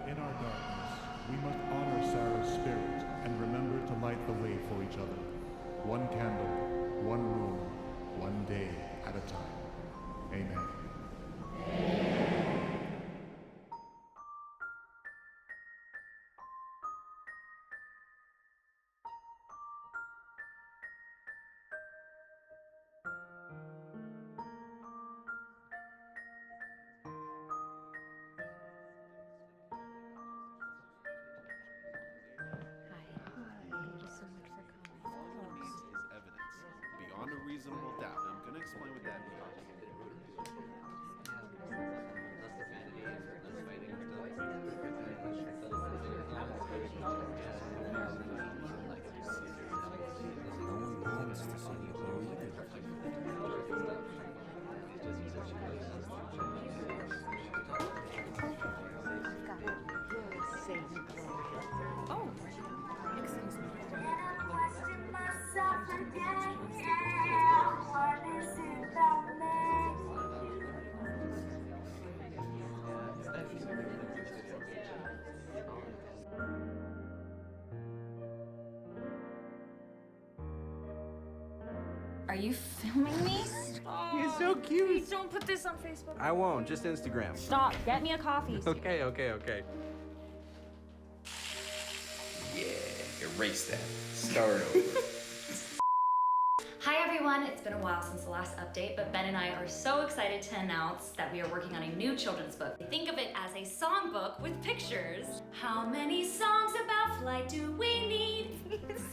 in our darkness, we must honor Sarah's spirit and remember to light the way for each other. One candle, one room, one day at a time. Amen. Beyond a reasonable doubt. I'm going to explain what that means. No one wants to see you grow either. Oh, excuse me. Are you filming me? You're so cute. Please don't put this on Facebook. I won't, just Instagram. Stop. Get me a coffee. Okay. Yeah, erase that. Start over. Hi everyone, it's been a while since the last update, but Ben and I are so excited to announce that we are working on a new children's book. Think of it as a songbook with pictures. How many songs about flight do we need?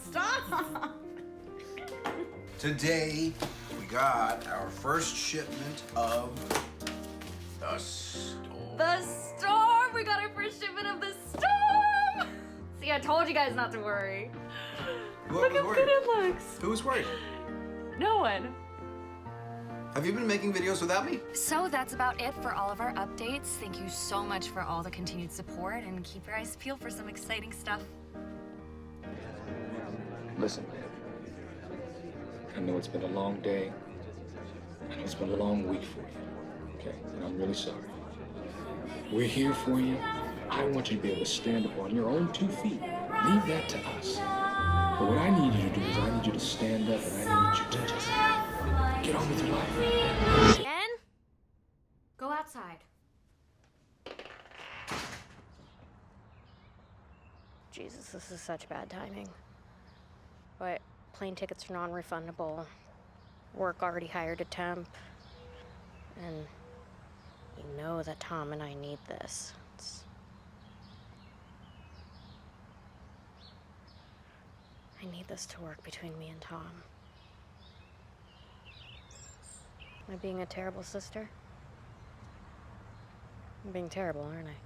Stop. Today, we got our first shipment of the storm. The storm! We got our first shipment of the storm! See, I told you guys not to worry. Look how good it looks. Who was worried? No one. Have you been making videos without me? So that's about it for all of our updates. Thank you so much for all the continued support and keep your eyes peeled for some exciting stuff. Listen, I know it's been a long day. I know it's been a long week for you, okay? And I'm really sorry. We're here for you. I want you to be able to stand up on your own 2 feet. Leave that to us. But what I need you to do is I need you to stand up and I need you to just get on with your life. Ben? Go outside. Jesus, this is such bad timing. But plane tickets are non-refundable. Work already hired a temp. And you know that Tom and I need this. I need this to work between me and Tom. Am I being a terrible sister? I'm being terrible, aren't I?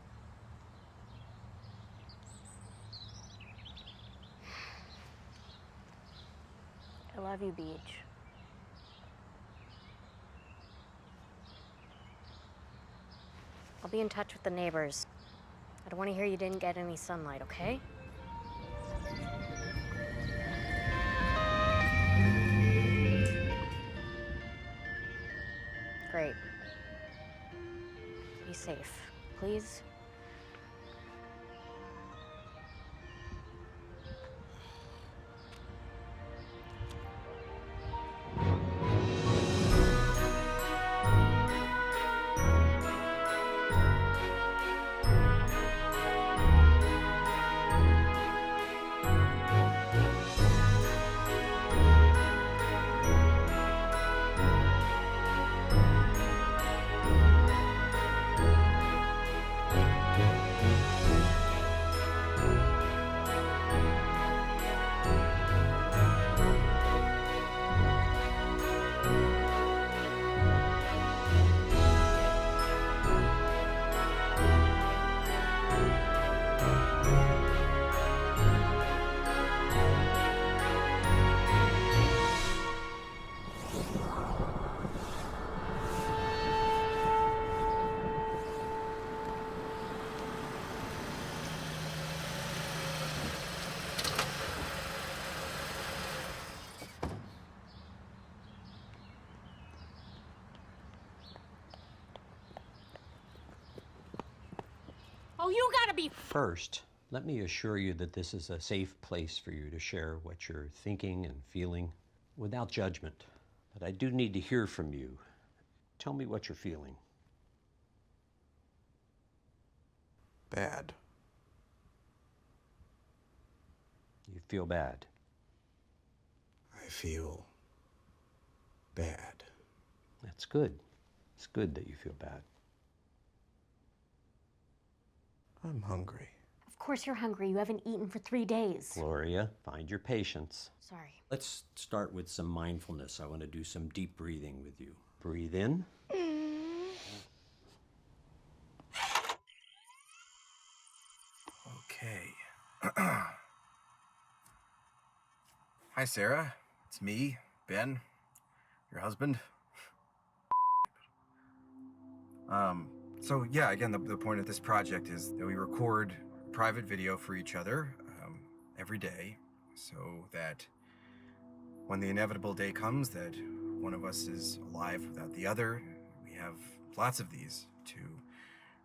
I love you, Beach. I'll be in touch with the neighbors. I don't want to hear you didn't get any sunlight, okay? Great. Be safe, please. Oh, you gotta be. First, let me assure you that this is a safe place for you to share what you're thinking and feeling without judgment. But I do need to hear from you. Tell me what you're feeling. Bad. You feel bad. I feel bad. That's good. It's good that you feel bad. I'm hungry. Of course you're hungry. You haven't eaten for 3 days. Gloria, find your patience. Sorry. Let's start with some mindfulness. I want to do some deep breathing with you. Breathe in. Okay. Hi, Sarah. It's me, Ben, your husband. So yeah, again, the point of this project is that we record private video for each other every day, so that when the inevitable day comes that one of us is alive without the other, we have lots of these to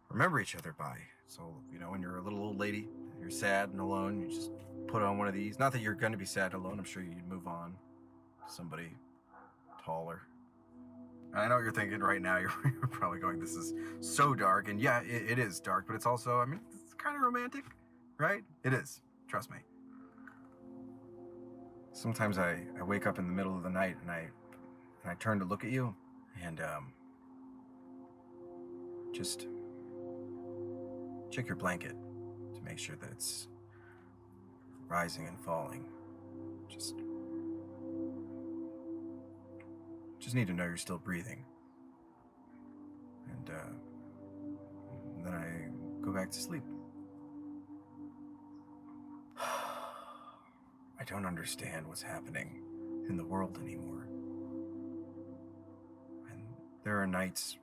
remember each other by. So, you know, when you're a little old lady, you're sad and alone, you just put on one of these. Not that you're going to be sad and alone, I'm sure you'd move on to somebody taller. I know what you're thinking right now. You're probably going, this is so dark. And yeah, it is dark, but it's also, I mean, it's kind of romantic, right? It is. Trust me. Sometimes I wake up in the middle of the night and I turn to look at you and just check your blanket to make sure that it's rising and falling. Just need to know you're still breathing. And then I go back to sleep. I don't understand what's happening in the world anymore. And there are nights,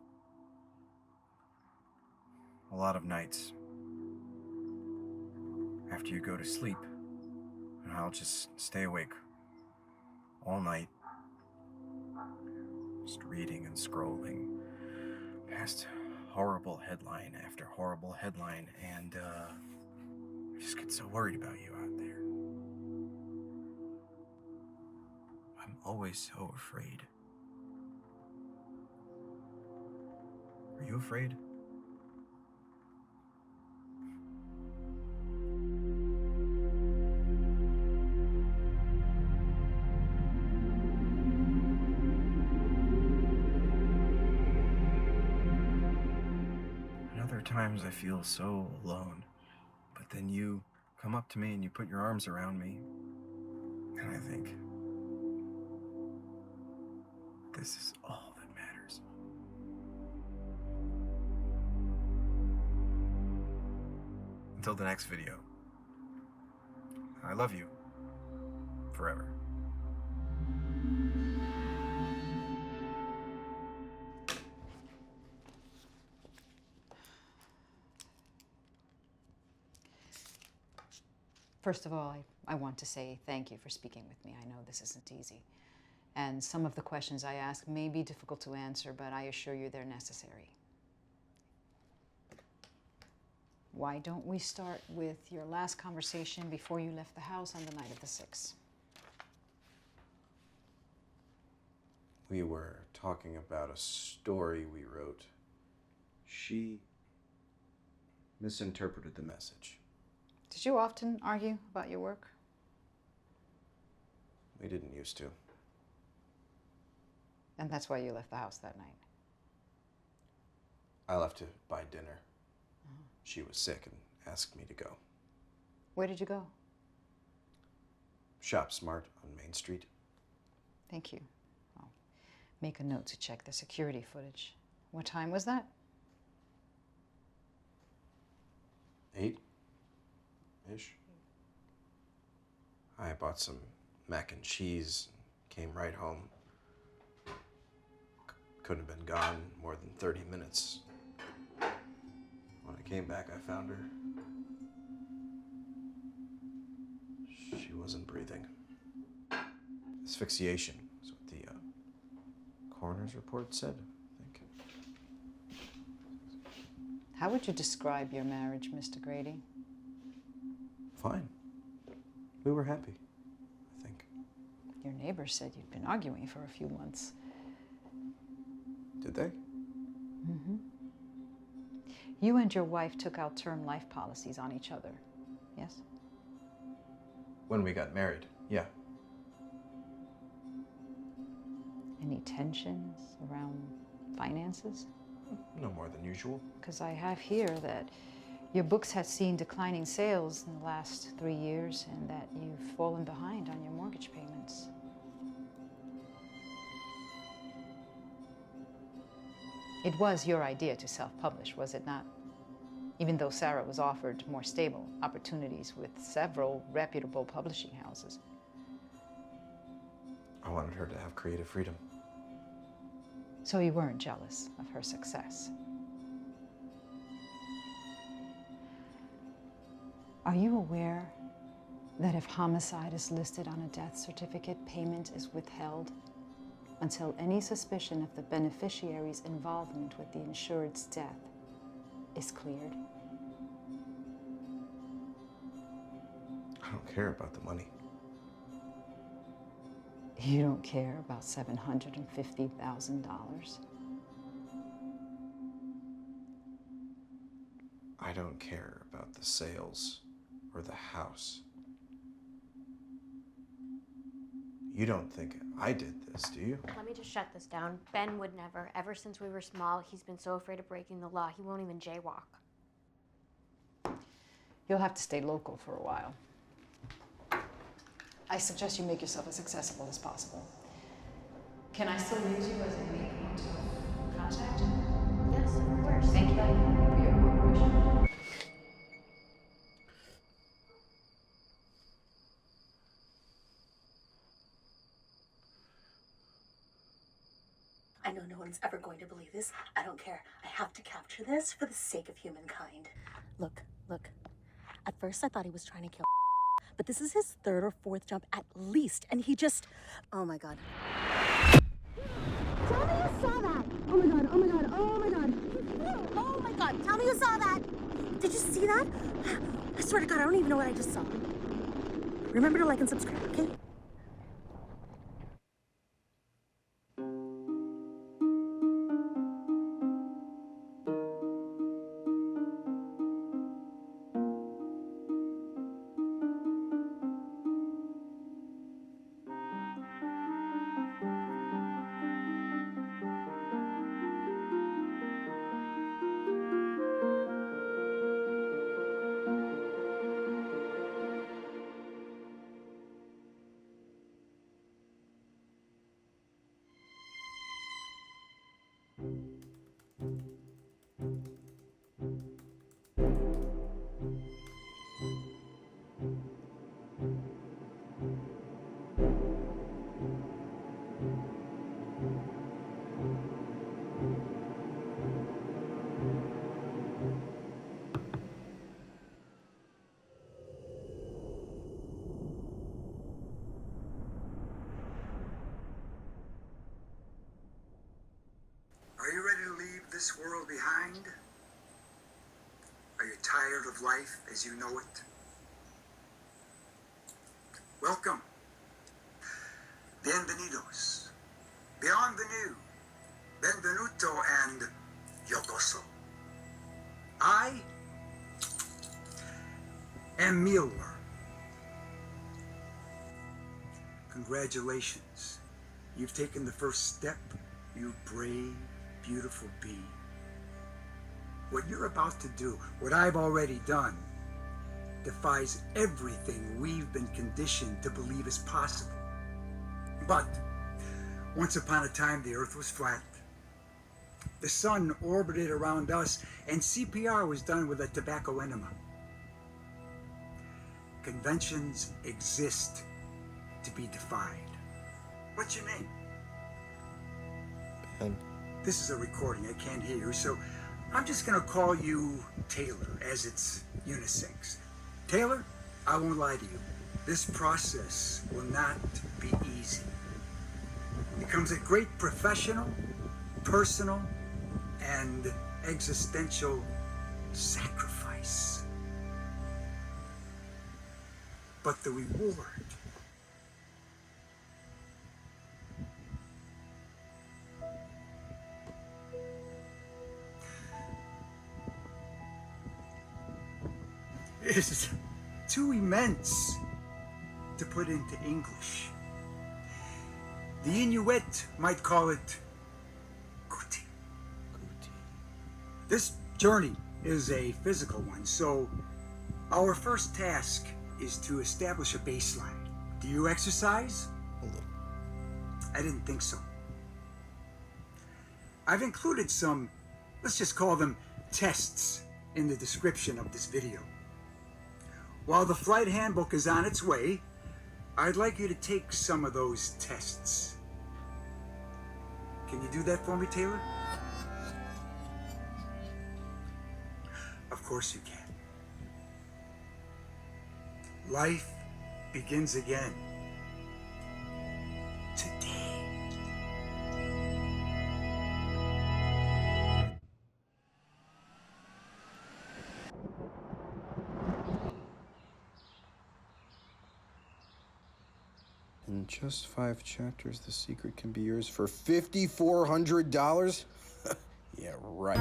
a lot of nights, after you go to sleep, and I'll just stay awake all night, just reading and scrolling past horrible headline after horrible headline, and I just get so worried about you out there. I'm always so afraid. Are you afraid? Times I feel so alone, but then you come up to me and you put your arms around me, and I think, this is all that matters. Until the next video, I love you forever. First of all, I want to say thank you for speaking with me. I know this isn't easy. And some of the questions I ask may be difficult to answer, but I assure you they're necessary. Why don't we start with your last conversation before you left the house on the night of the 6th? We were talking about a story we wrote. She misinterpreted the message. Did you often argue about your work? We didn't used to. And that's why you left the house that night? I left to buy dinner. She was sick and asked me to go. Where did you go? Shop Smart on Main Street. Thank you. I'll make a note to check the security footage. What time was that? 8-ish. I bought some mac and cheese, came right home. Couldn't have been gone more than 30 minutes. When I came back, I found her. She wasn't breathing. Asphyxiation is what the coroner's report said, I think. How would you describe your marriage, Mr. Grady? Fine. We were happy, I think. Your neighbors said you'd been arguing for a few months. Did they? Mm-hmm. You and your wife took out term life policies on each other, yes? When we got married, yeah. Any tensions around finances? No more than usual. Because I have here that your books have seen declining sales in the last 3 years and that you've fallen behind on your mortgage payments. It was your idea to self-publish, was it not? Even though Sarah was offered more stable opportunities with several reputable publishing houses. I wanted her to have creative freedom. So you weren't jealous of her success. Are you aware that if homicide is listed on a death certificate, payment is withheld until any suspicion of the beneficiary's involvement with the insured's death is cleared? I don't care about the money. You don't care about $750,000? I don't care about the sales or the house. You don't think I did this, do you? Let me just shut this down. Ben would never. Ever since we were small, he's been so afraid of breaking the law, he won't even jaywalk. You'll have to stay local for a while. I suggest you make yourself as accessible as possible. Can I still use you as a main point of contact? Yes, of course. Thank you for your cooperation. I know no one's ever going to believe this. I don't care. I have to capture this for the sake of humankind. Look. At first I thought he was trying to kill, but this is his third or fourth jump at least, and he just... Oh my god. Tell me you saw that! Oh my god, oh my god, oh my god. Oh my god, tell me you saw that! Did you see that? I swear to god, I don't even know what I just saw. Remember to like and subscribe, okay? Are you ready to leave this world behind? Are you tired of life as you know it? Welcome. Bienvenidos. Beyond the new. Benvenuto and yokoso. I am Mueller. Congratulations. You've taken the first step, you brave, beautiful bee. What you're about to do, what I've already done, defies everything we've been conditioned to believe is possible. But once upon a time, the Earth was flat. The sun orbited around us, and CPR was done with a tobacco enema. Conventions exist to be defied. What's your name? Ben. This is a recording, I can't hear you, so I'm just gonna call you Taylor, as it's unisex. Taylor, I won't lie to you. This process will not be easy. It comes at great professional, personal, and existential sacrifice. But the reward is too immense to put into English. The Inuit might call it kuti. This journey is a physical one, so our first task is to establish a baseline. Do you exercise? A little. I didn't think so. I've included some, let's just call them tests, in the description of this video. While the flight handbook is on its way, I'd like you to take some of those tests. Can you do that for me, Taylor? Of course you can. Life begins again. Today. In just 5 chapters, the secret can be yours for $5,400? Yeah, right.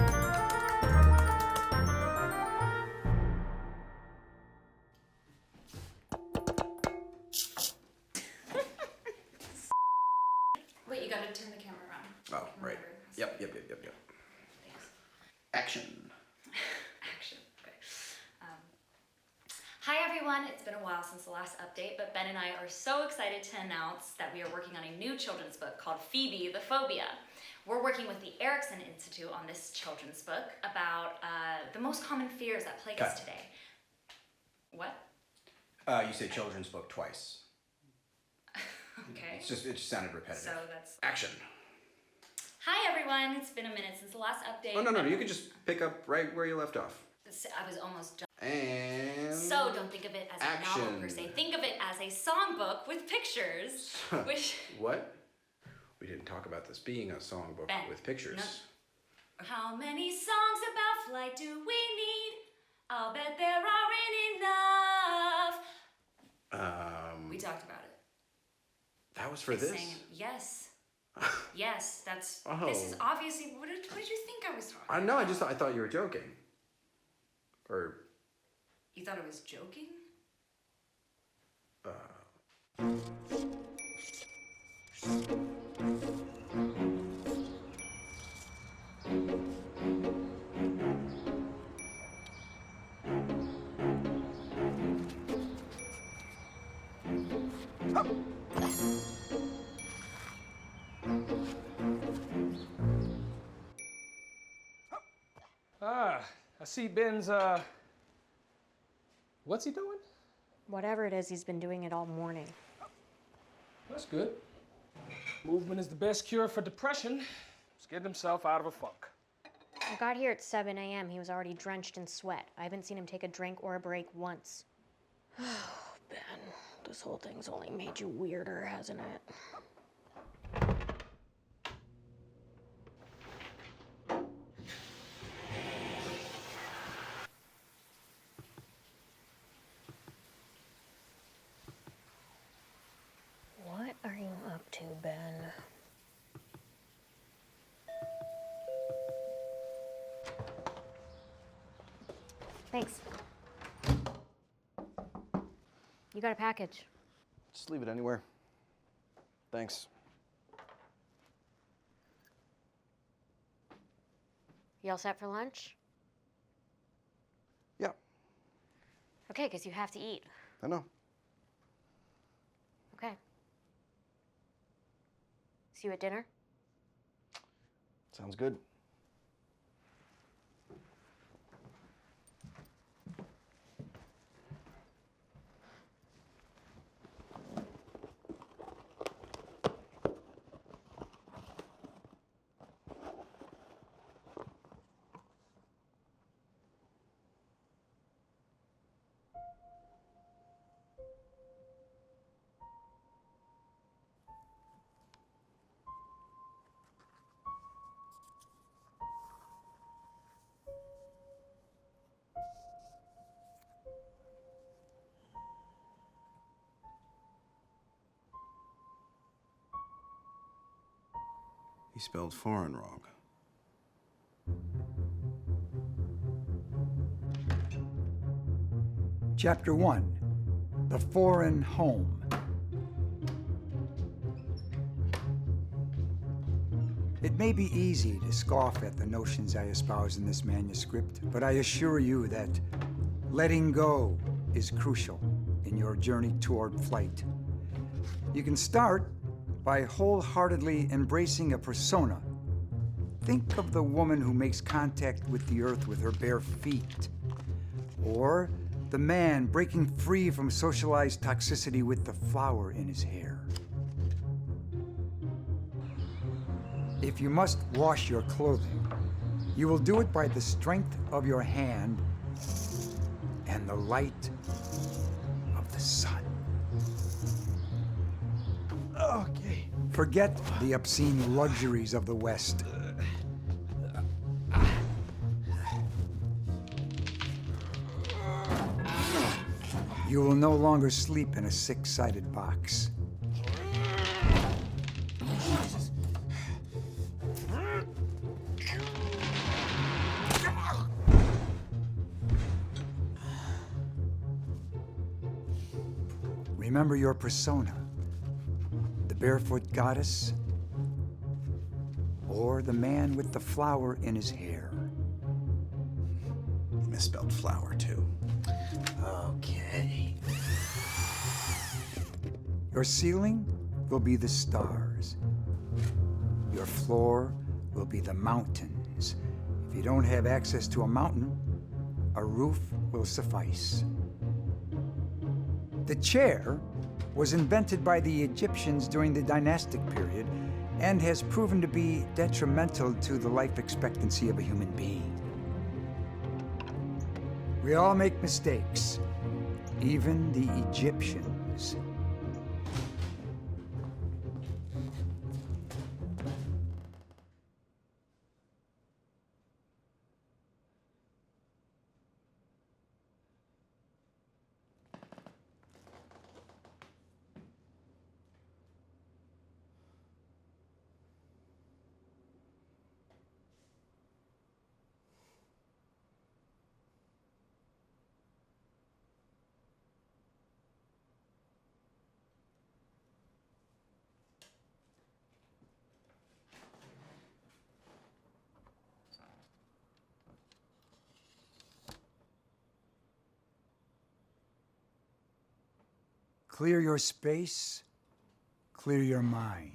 Wait, you gotta turn the camera around. Oh, right. Yep. Thanks. Action. Action. Okay. Hi everyone, it's been a while since the last update, but Ben and I are so excited to announce that we are working on a new children's book called Phoebe the Phobia. We're working with the Erickson Institute on this children's book about the most common fears that plague us today. What? You say children's book twice. Okay. It just sounded repetitive. So that's... Action. Hi everyone, it's been a minute since the last update. Oh, no, you can just pick up right where you left off. I was almost done. And... So don't think of it as a novel per se. Think of it as a songbook with pictures, which... What? We didn't talk about this being a songbook Ben, with pictures. No. How many songs about flight do we need? I'll bet there aren't enough. We talked about it. That was for I this? sang it. Yes. Yes, that's... Oh. This is obviously... What did you think I was talking about? No, I thought you were joking. Or... You thought I was joking? I see Ben's, what's he doing? Whatever it is, he's been doing it all morning. That's good. Movement is the best cure for depression. He's getting himself out of a funk. I got here at 7 a.m. He was already drenched in sweat. I haven't seen him take a drink or a break once. Oh, Ben, this whole thing's only made you weirder, hasn't it? What are you up to, Ben? Thanks. You got a package. Just leave it anywhere. Thanks. You all set for lunch? Yeah. Okay, because you have to eat. I know. Okay. See you at dinner? Sounds good. He spelled foreign wrong. Chapter 1, The Foreign Home. It may be easy to scoff at the notions I espouse in this manuscript, but I assure you that letting go is crucial in your journey toward flight. You can start by wholeheartedly embracing a persona. Think of the woman who makes contact with the earth with her bare feet, or the man breaking free from socialized toxicity with the flower in his hair. If you must wash your clothing, you will do it by the strength of your hand and the light of the sun. Okay. Forget the obscene luxuries of the West. You will no longer sleep in a six-sided box. Remember your persona, the barefoot goddess, or the man with the flower in his hair. Misspelled flower, too. Okay. Your ceiling will be the stars. Your floor will be the mountains. If you don't have access to a mountain, a roof will suffice. The chair was invented by the Egyptians during the dynastic period and has proven to be detrimental to the life expectancy of a human being. We all make mistakes, even the Egyptians. Clear your space, clear your mind.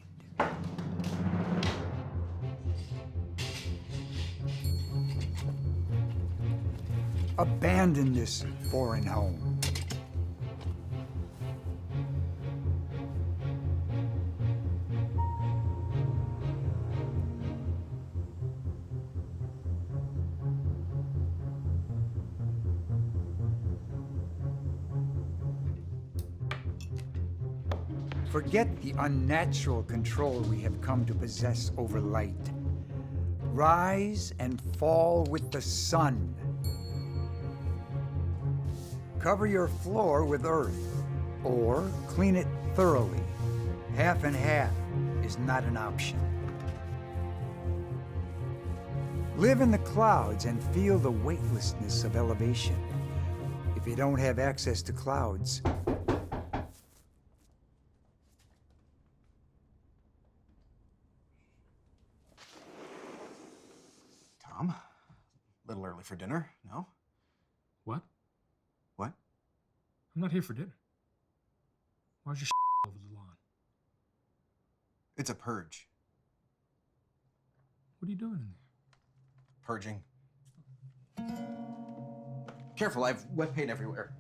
Abandon this foreign home. Forget the unnatural control we have come to possess over light. Rise and fall with the sun. Cover your floor with earth, or clean it thoroughly. Half and half is not an option. Live in the clouds and feel the weightlessness of elevation. If you don't have access to clouds, Tom, a little early for dinner, no? What? What? I'm not here for dinner. Why's your over the lawn? It's a purge. What are you doing in there? Purging. Careful, I have wet paint everywhere.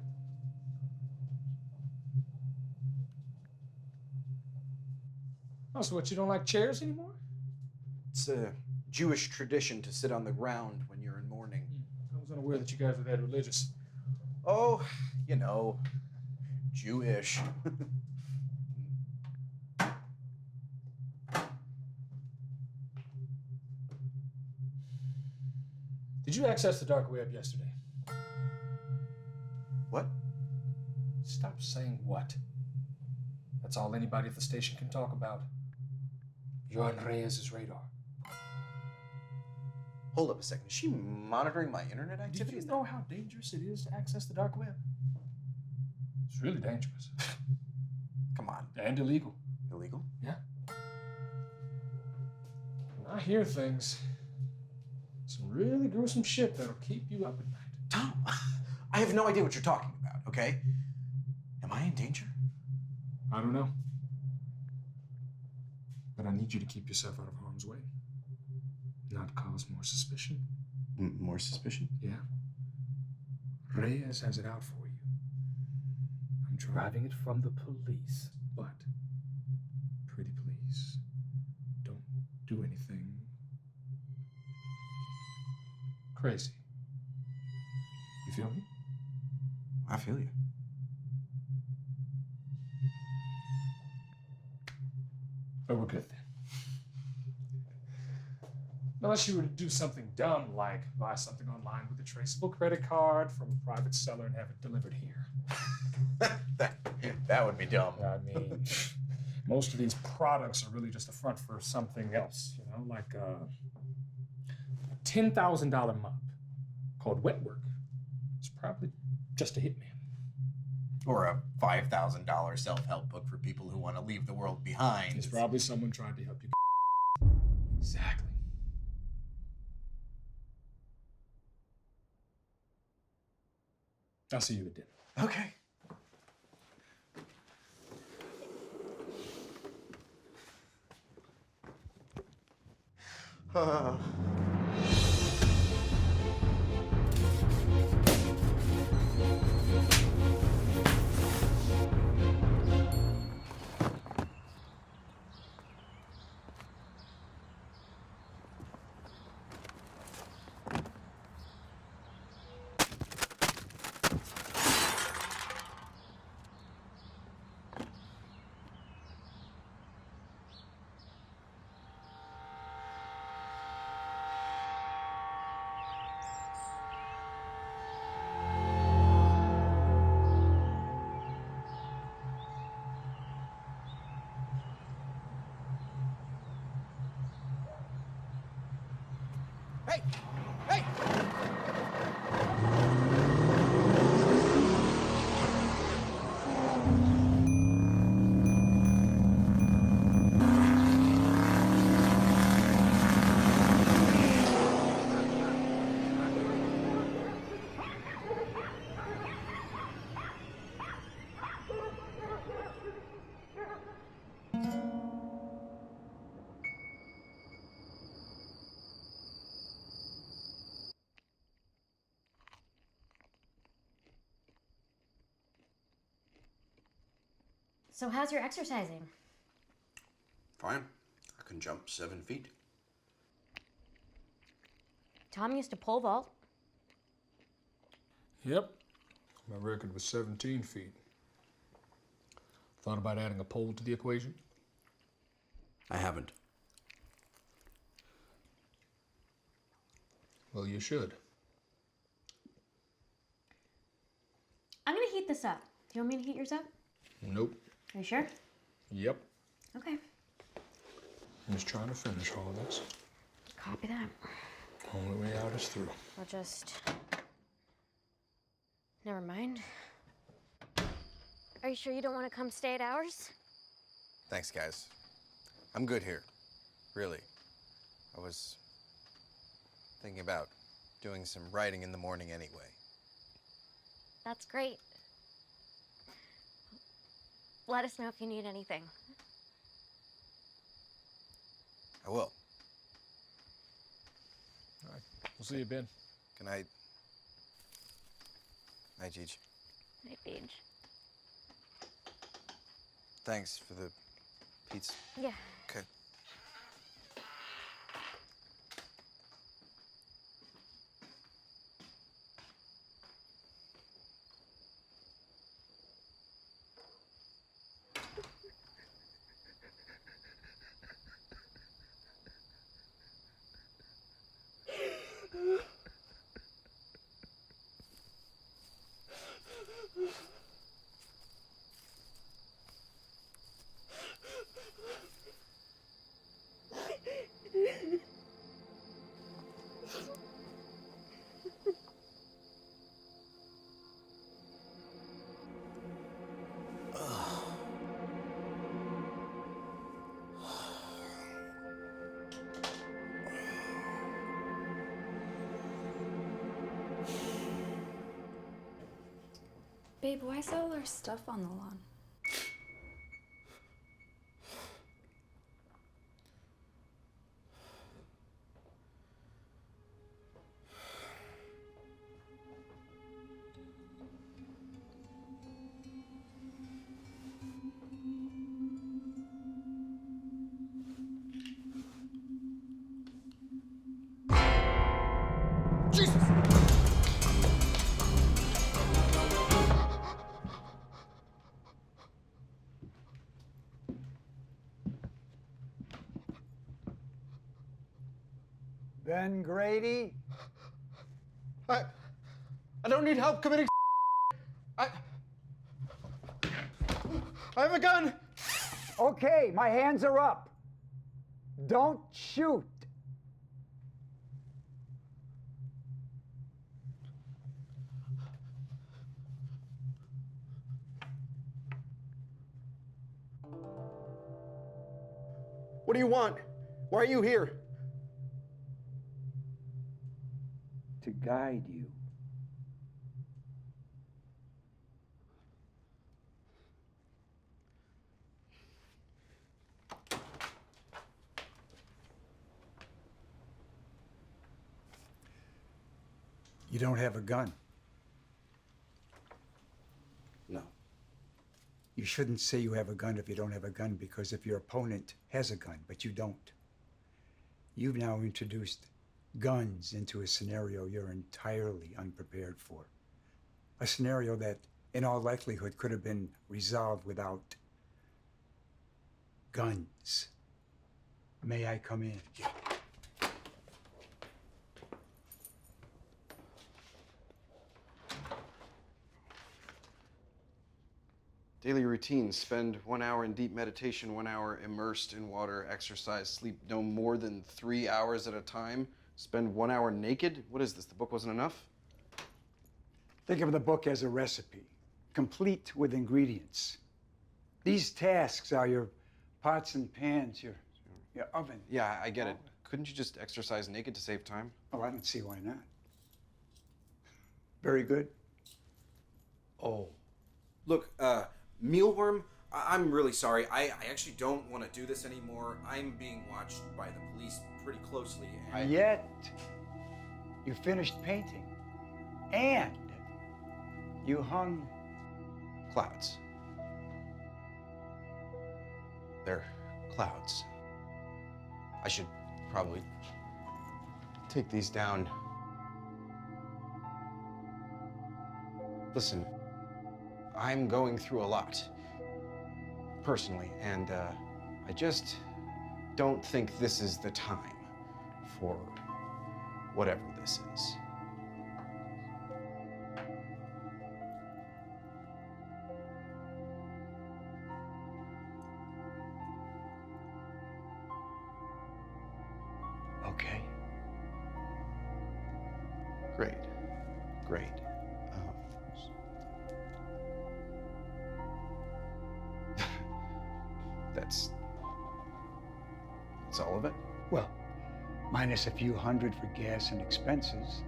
Oh, so what, you don't like chairs anymore? It's a Jewish tradition to sit on the ground when you're in mourning. I was unaware that you guys were that religious. Oh, you know, Jewish. Did you access the dark web yesterday? What? Stop saying what. That's all anybody at the station can talk about. You're on Reyes' radar. Hold up a second. Is she monitoring my internet Did activities? you know how dangerous it is to access the dark web? It's really dangerous. Come on. And illegal. Illegal? Yeah. When I hear things, some really gruesome shit that'll keep you up at night. Tom, I have no idea what you're talking about, okay? Am I in danger? I don't know. But I need you to keep yourself out of harm's way. Not cause more suspicion. More suspicion? Yeah. Reyes has it out for you. I'm driving it from the police, but pretty please, don't do anything crazy. You feel me? I feel you. But we're good then. Unless you were to do something dumb like buy something online with a traceable credit card from a private seller and have it delivered here. That would be dumb. I mean, most of these products are really just a front for something else, you know, like a $10,000 mop called Wet Work. It's probably just a hitman. Or a $5,000 self-help book for people who want to leave the world behind. It's probably someone trying to help you. Exactly. I'll see you at dinner. Okay. Hey! Hey! So how's your exercising? Fine. I can jump 7 feet. Tom used to pole vault. Yep. My record was 17 feet. Thought about adding a pole to the equation? I haven't. Well, you should. I'm gonna heat this up. Do you want me to heat yours up? Nope. Are you sure? Yep. Okay. I'm just trying to finish all of this. Copy that. Only way out is through. I'll just... Never mind. Are you sure you don't want to come stay at ours? Thanks, guys. I'm good here. Really. I was thinking about doing some writing in the morning anyway. That's great. Let us know if you need anything. I will. All right. We'll see you, Ben. Good night. Night, Cheech. Night, Paige. Thanks for the pizza. Yeah. Okay. Babe, why is all our stuff on the lawn? Ben Grady? I don't need help committing. I have a gun. Okay, my hands are up. Don't shoot. What do you want? Why are you here? To guide you. You don't have a gun. No. You shouldn't say you have a gun if you don't have a gun, because if your opponent has a gun, but you don't, you've now introduced guns into a scenario you're entirely unprepared for. A scenario that, in all likelihood, could have been resolved without guns. May I come in? Daily routines: spend 1 hour in deep meditation, 1 hour immersed in water, exercise, sleep no more than 3 hours at a time, spend 1 hour naked. What is this? The book wasn't enough? Think of the book as a recipe, complete with ingredients. These tasks are your pots and pans, your oven. Yeah, I get it. Couldn't you just exercise naked to save time? Oh, I don't see why not. Very good. Oh. Look, Mealworm, I'm really sorry. I actually don't want to do this anymore. I'm being watched by the police pretty closely. And yet, you finished painting. And you hung clouds. They're clouds. I should probably take these down. Listen, I'm going through a lot, personally, and I just don't think this is the time for whatever this is. okay. Great, great. That's all of it? Well, minus a few hundred for gas and expenses.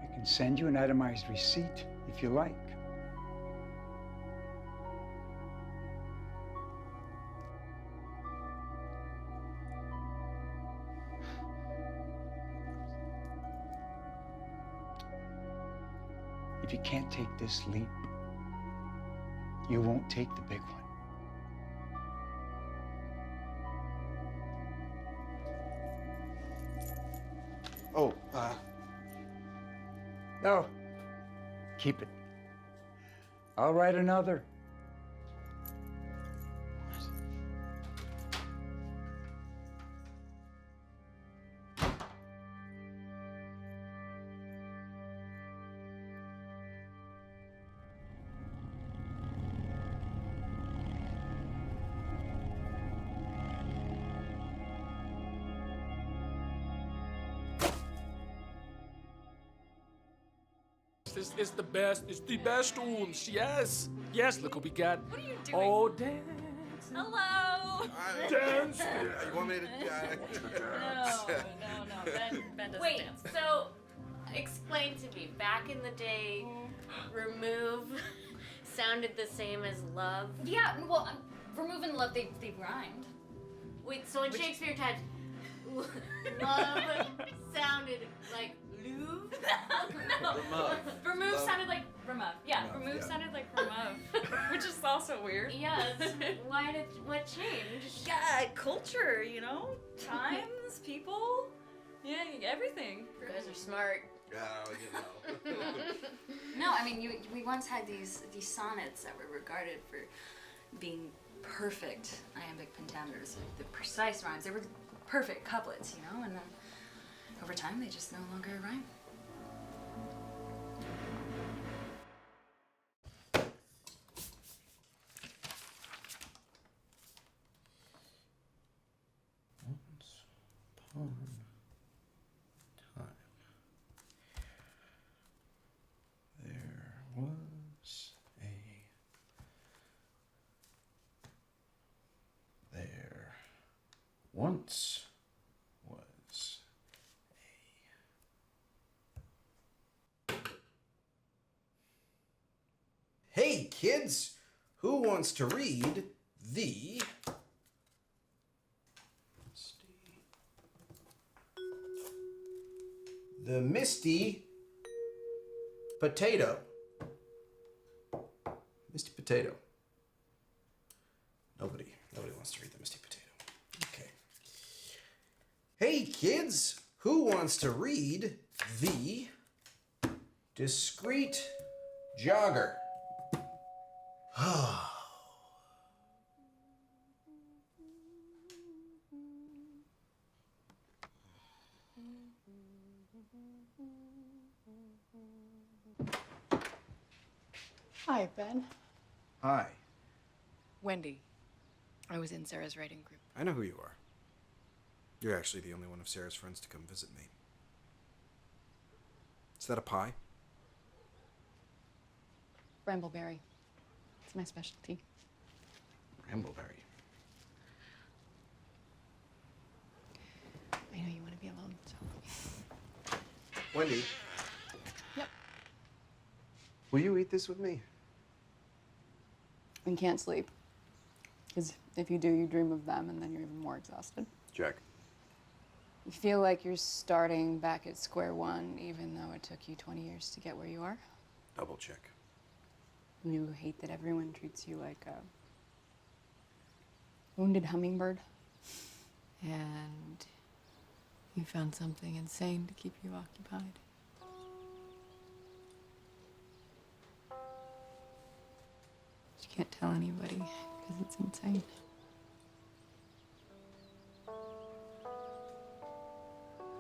I can send you an itemized receipt if you like. If you can't take this leap, you won't take the big one. Oh, No, keep it. I'll write another. This is the best. It's the best rooms. Yes. Yes, look what we got. What are you doing? Oh, dance. Hello. Dance. You want me to? No. Ben doesn't Wait, dance. so explain to me, back in the day, remove sounded the same as love. Yeah, well, remove and love, they rhymed. Wait, so in Shakespeare times, love sounded like love? No. Remove Love. sounded like remove. Yeah, remove yeah. sounded like remove, which is also weird. Yes. What changed? Yeah, culture, you know? Times, people. Yeah, everything. You guys are smart. Oh, you know. No, I mean, we once had these sonnets that were regarded for being perfect iambic pentameters, the precise rhymes. They were perfect couplets, you know, and then over time they just no longer rhyme. Once upon time, there was there once was Hey kids, who wants to read the Misty Potato? Misty Potato. Nobody wants to read the Misty Potato. Okay. Hey kids, who wants to read the Discreet Jogger? Hi, Ben. Hi. Wendy. I was in Sarah's writing group. I know who you are. You're actually the only one of Sarah's friends to come visit me. Is that a pie? Brambleberry. It's my specialty. Brambleberry. I know you want to be alone, so. Wendy. Yep. Will you eat this with me? And can't sleep. Because if you do, you dream of them and then you're even more exhausted. Check. You feel like you're starting back at square one, even though it took you 20 years to get where you are. Double check. You hate that everyone treats you like a wounded hummingbird. And you found something insane to keep you occupied. But you can't tell anybody because it's insane.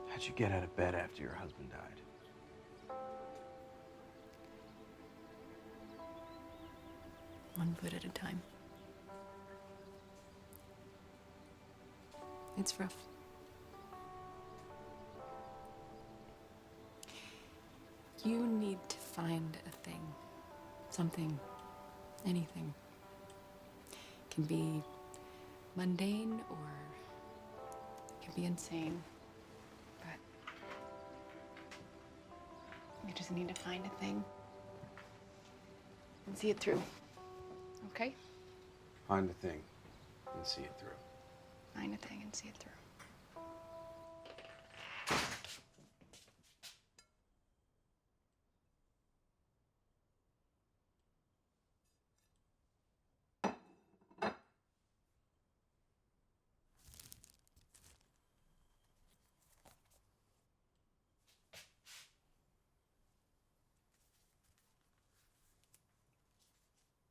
How'd you get out of bed after your husband died? One foot at a time. It's rough. You need to find a thing. Something. Anything. It can be mundane or it can be insane. But you just need to find a thing and see it through. Okay? Find the thing and see it through. Find a thing and see it through.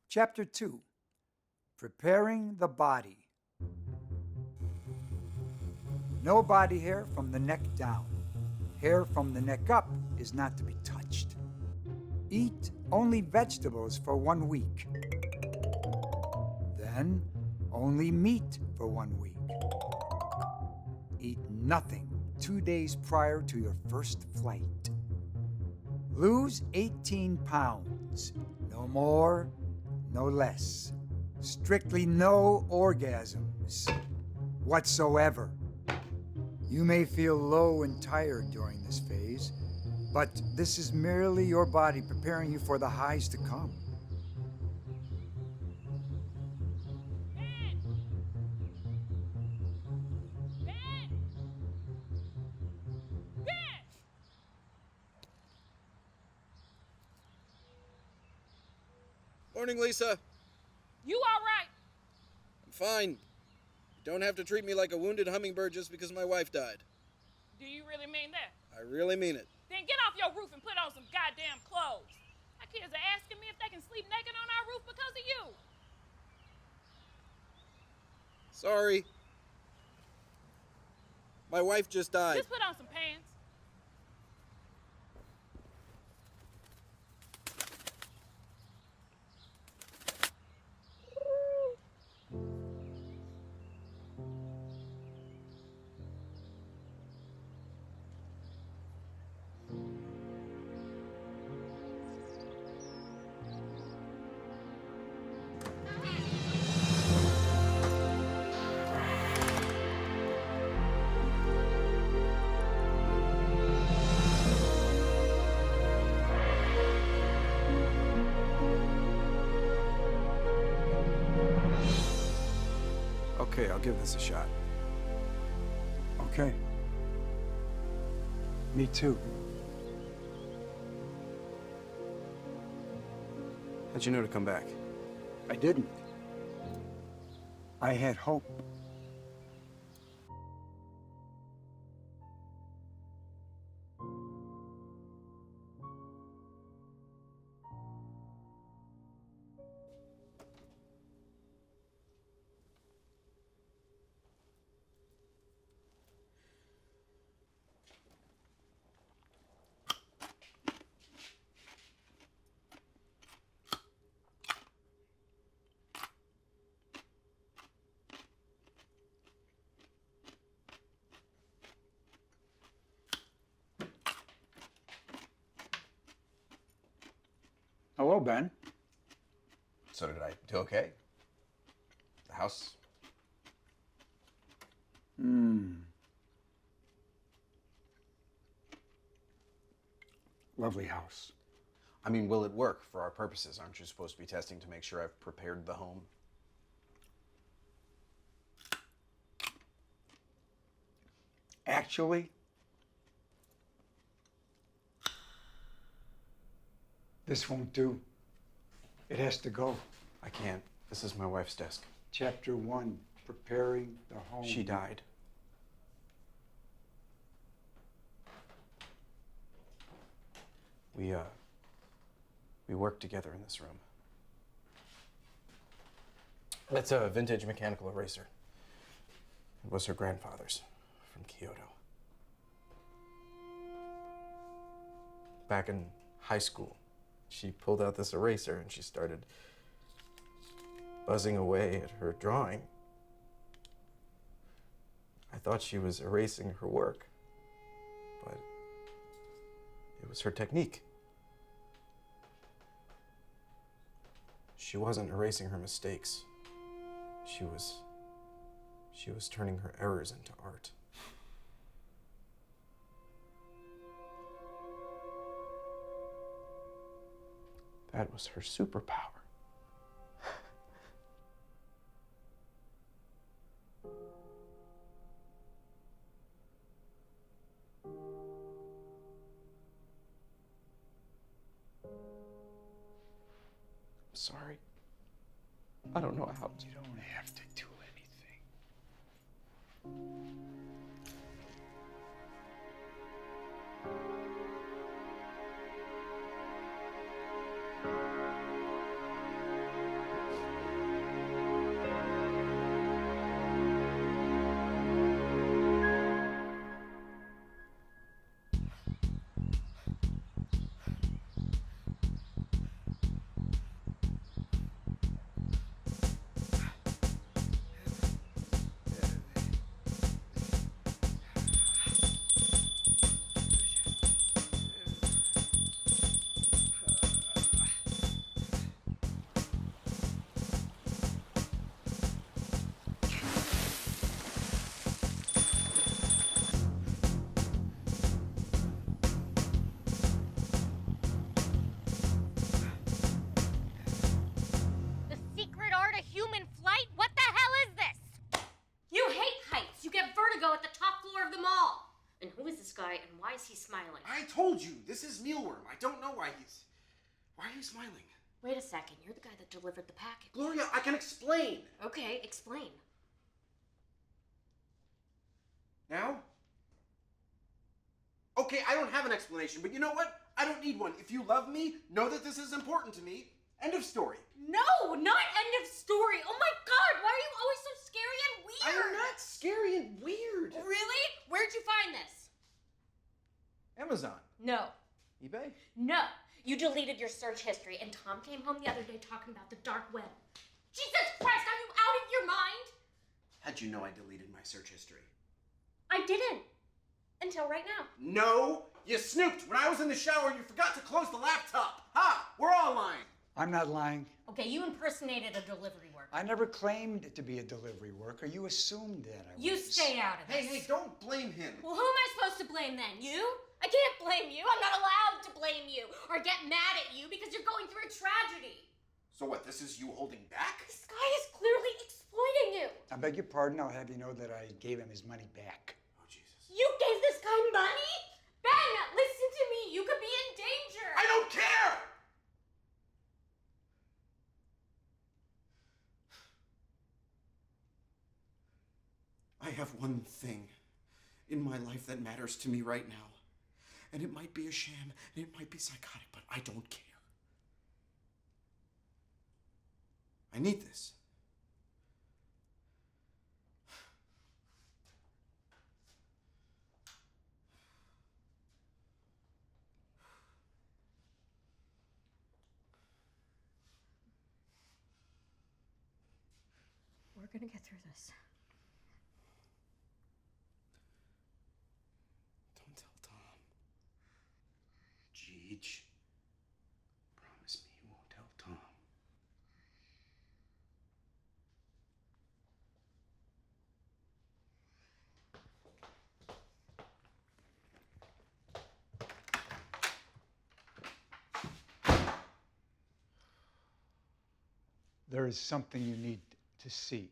Chapter 2, Preparing the Body. No body hair from the neck down. Hair from the neck up is not to be touched. Eat only vegetables for 1 week. Then only meat for 1 week. Eat nothing 2 days prior to your first flight. Lose 18 pounds. No more, no less. Strictly no orgasms whatsoever. You may feel low and tired during this phase, But this is merely your body preparing you for the highs to come. Morning, Lisa. You all right? I'm fine. You don't have to treat me like a wounded hummingbird just because my wife died. Do you really mean that? I really mean it. Then get off your roof and put on some goddamn clothes. My kids are asking me if they can sleep naked on our roof because of you. Sorry. My wife just died. Just put on some pants. Okay, I'll give this a shot. Okay. Me too. How'd you know to come back? I didn't. I had hope. Hello, Ben. So did I do okay? The house? Lovely house. I mean, will it work for our purposes? Aren't you supposed to be testing to make sure I've prepared the home? Actually, this won't do. It has to go. I can't. This is my wife's desk. Chapter 1, preparing the home. She died. We worked together in this room. That's a vintage mechanical eraser. It was her grandfather's from Kyoto. Back in high school, she pulled out this eraser and she started buzzing away at her drawing. I thought she was erasing her work, but it was her technique. She wasn't erasing her mistakes. She was turning her errors into art. That was her superpower. Sorry. I don't know how. You don't have to do anything. smiling? I told you, this is Mealworm. I don't know why he's... Why are you smiling? Wait a second, you're the guy that delivered the package. Gloria, I can explain. Okay, explain. Now? Okay, I don't have an explanation, but you know what? I don't need one. If you love me, know that this is important to me. End of story. No, not end of story. Oh my god, why are you always so scary and weird? I'm not scary and weird. Really? Where'd you find this? Amazon. No. eBay? No. You deleted your search history, and Tom came home the other day talking about the dark web. Jesus Christ, are you out of your mind? How'd you know I deleted my search history? I didn't. Until right now. No, you snooped. When I was in the shower, you forgot to close the laptop. Ha! We're all lying. I'm not lying. Okay, you impersonated a delivery worker. I never claimed to be a delivery worker. You assumed that I was. You stay out of this. Hey, don't blame him. Well, who am I supposed to blame then? You? I can't blame you. I'm not allowed to blame you or get mad at you because you're going through a tragedy. So what, this is you holding back? This guy is clearly exploiting you. I beg your pardon. I'll have you know that I gave him his money back. Oh, Jesus. You gave this guy money? Ben, listen to me. You could be in danger. I don't care! I have one thing in my life that matters to me right now. And it might be a sham, and it might be psychotic, but I don't care. I need this. We're gonna get through this. Don't tell Tom. Jeej. Promise me you won't tell Tom. There is something you need to see.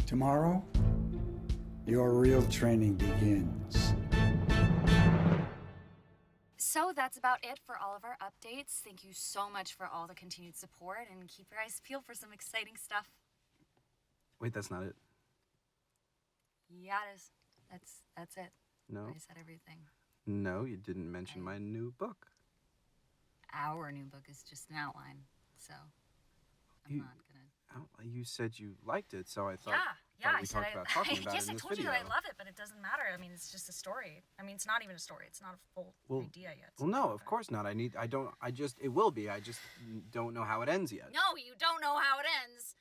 Tomorrow, your real training begins. So that's about it for all of our updates. Thank you so much for all the continued support, and keep your eyes peeled for some exciting stuff. Wait, that's not it. Yeah, it is. That's it. No. I said everything. No, you didn't mention my new book. Our new book is just an outline, so I'm not gonna. You said you liked it, so I thought, Yeah, we I said talked about talking about yes, it in I this told you video. that I love it, but it doesn't matter. I mean, it's just a story. I mean, it's not even a story. It's not a full idea yet. Well, no, of course not. It will be. I just don't know how it ends yet. No, you don't know how it ends.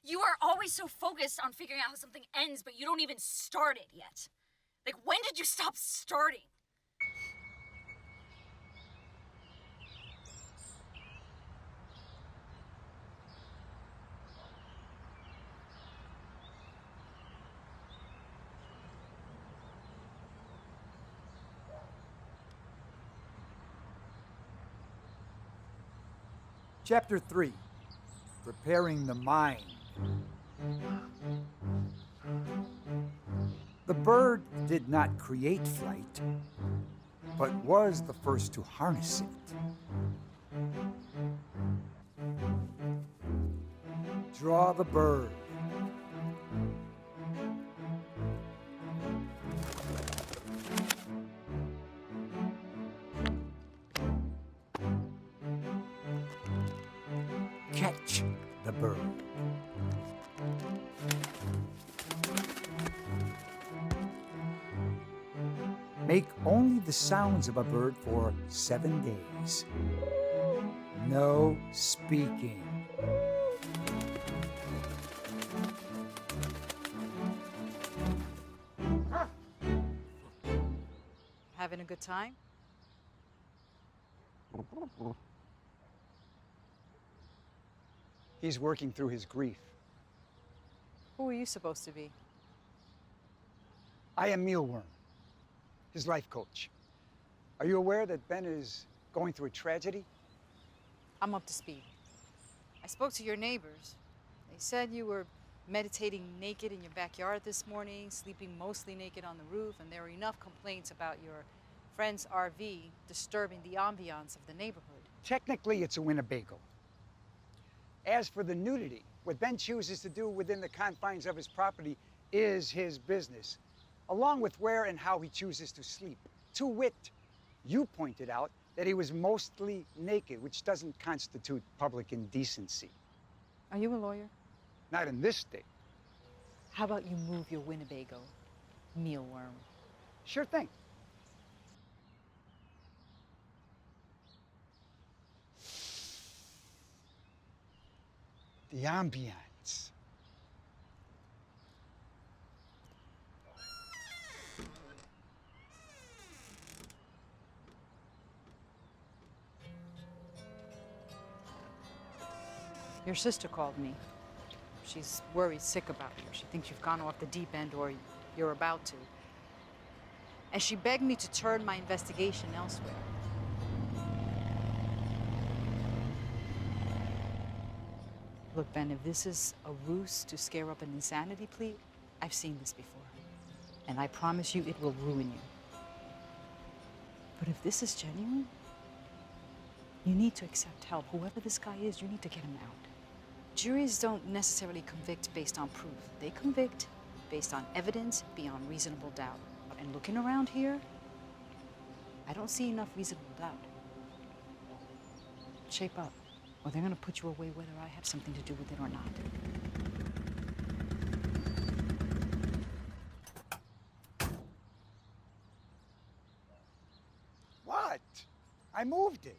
You are always so focused on figuring out how something ends, but you don't even start it yet. Like, when did you stop starting? Chapter 3, Preparing the Mind. The bird did not create flight, but was the first to harness it. Draw the bird. catch the bird. Make only the sounds of a bird for 7 days. No speaking. Having a good time? He's working through his grief. Who are you supposed to be? I am Mealworm, his life coach. Are you aware that Ben is going through a tragedy? I'm up to speed. I spoke to your neighbors. They said you were meditating naked in your backyard this morning, sleeping mostly naked on the roof, and there were enough complaints about your friend's RV disturbing the ambiance of the neighborhood. Technically, it's a Winnebago. As for the nudity, what Ben chooses to do within the confines of his property is his business, along with where and how he chooses to sleep. To wit, you pointed out that he was mostly naked, which doesn't constitute public indecency. Are you a lawyer? Not in this state. How about you move your Winnebago, Mealworm? Sure thing. The ambiance. Your sister called me. She's worried sick about you. She thinks you've gone off the deep end or you're about to. And she begged me to turn my investigation elsewhere. Look, Ben, if this is a ruse to scare up an insanity plea, I've seen this before. And I promise you it will ruin you. But if this is genuine, you need to accept help. Whoever this guy is, you need to get him out. Juries don't necessarily convict based on proof. They convict based on evidence beyond reasonable doubt. And looking around here, I don't see enough reasonable doubt. Shape up, or they're gonna put you away whether I have something to do with it or not. What? I moved it.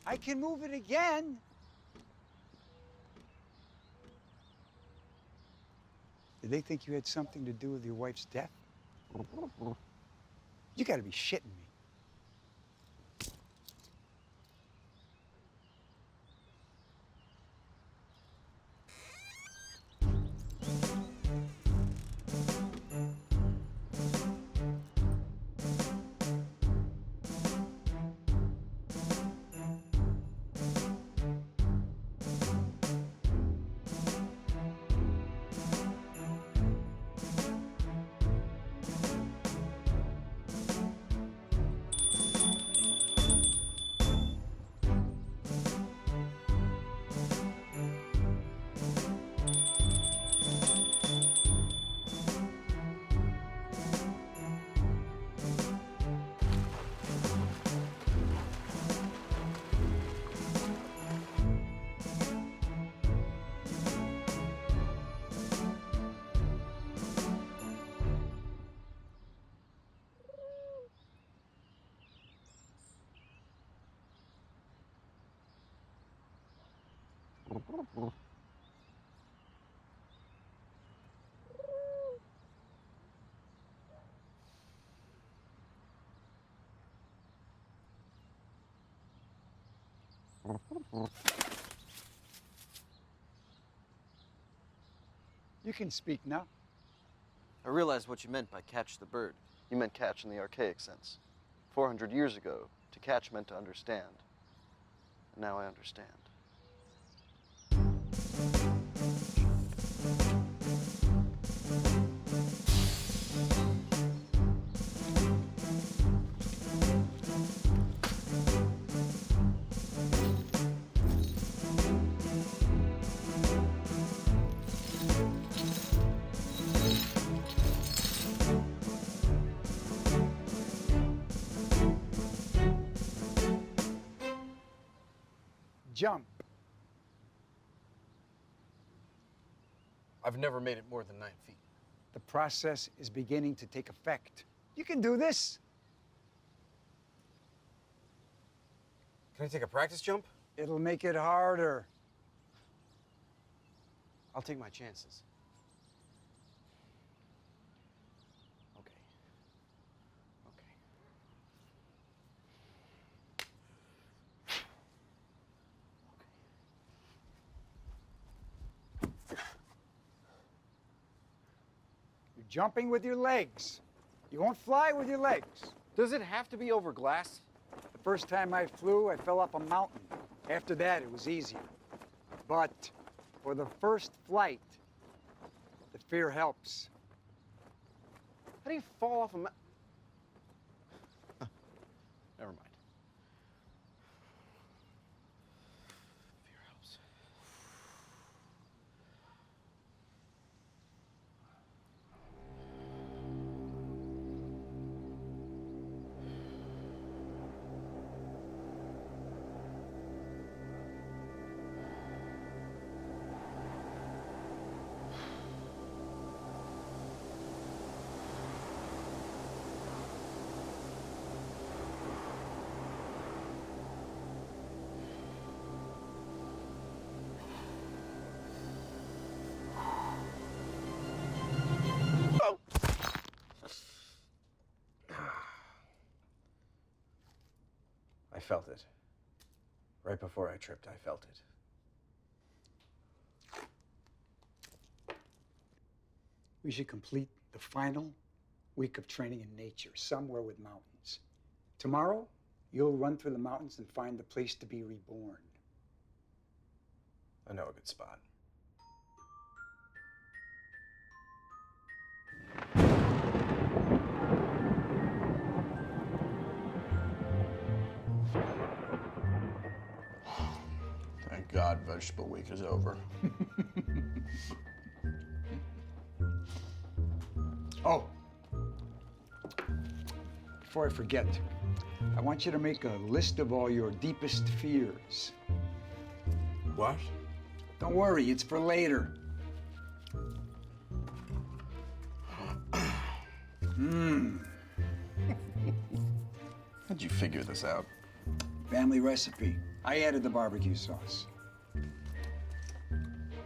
I can move it again. Did they think you had something to do with your wife's death? You gotta be shitting me. You can speak now. I realized what you meant by catch the bird. You meant catch in the archaic sense. 400 years ago, to catch meant to understand. And now I understand. Jump. I've never made it more than 9 feet. The process is beginning to take effect. You can do this. Can I take a practice jump? It'll make it harder. I'll take my chances. Okay. You're jumping with your legs. You won't fly with your legs. Does it have to be over glass? The first time I flew, I fell off a mountain. After that, it was easier. But for the first flight, the fear helps. How do you fall off a mountain? Never mind. Fear helps. I felt it. Right before I tripped, I felt it. We should complete the final week of training in nature, somewhere with mountains. Tomorrow, you'll run through the mountains and find the place to be reborn. I know a good spot. Thank God vegetable week is over. Oh, before I forget, I want you to make a list of all your deepest fears. What? Don't worry, it's for later. How'd you figure this out? Family recipe. I added the barbecue sauce.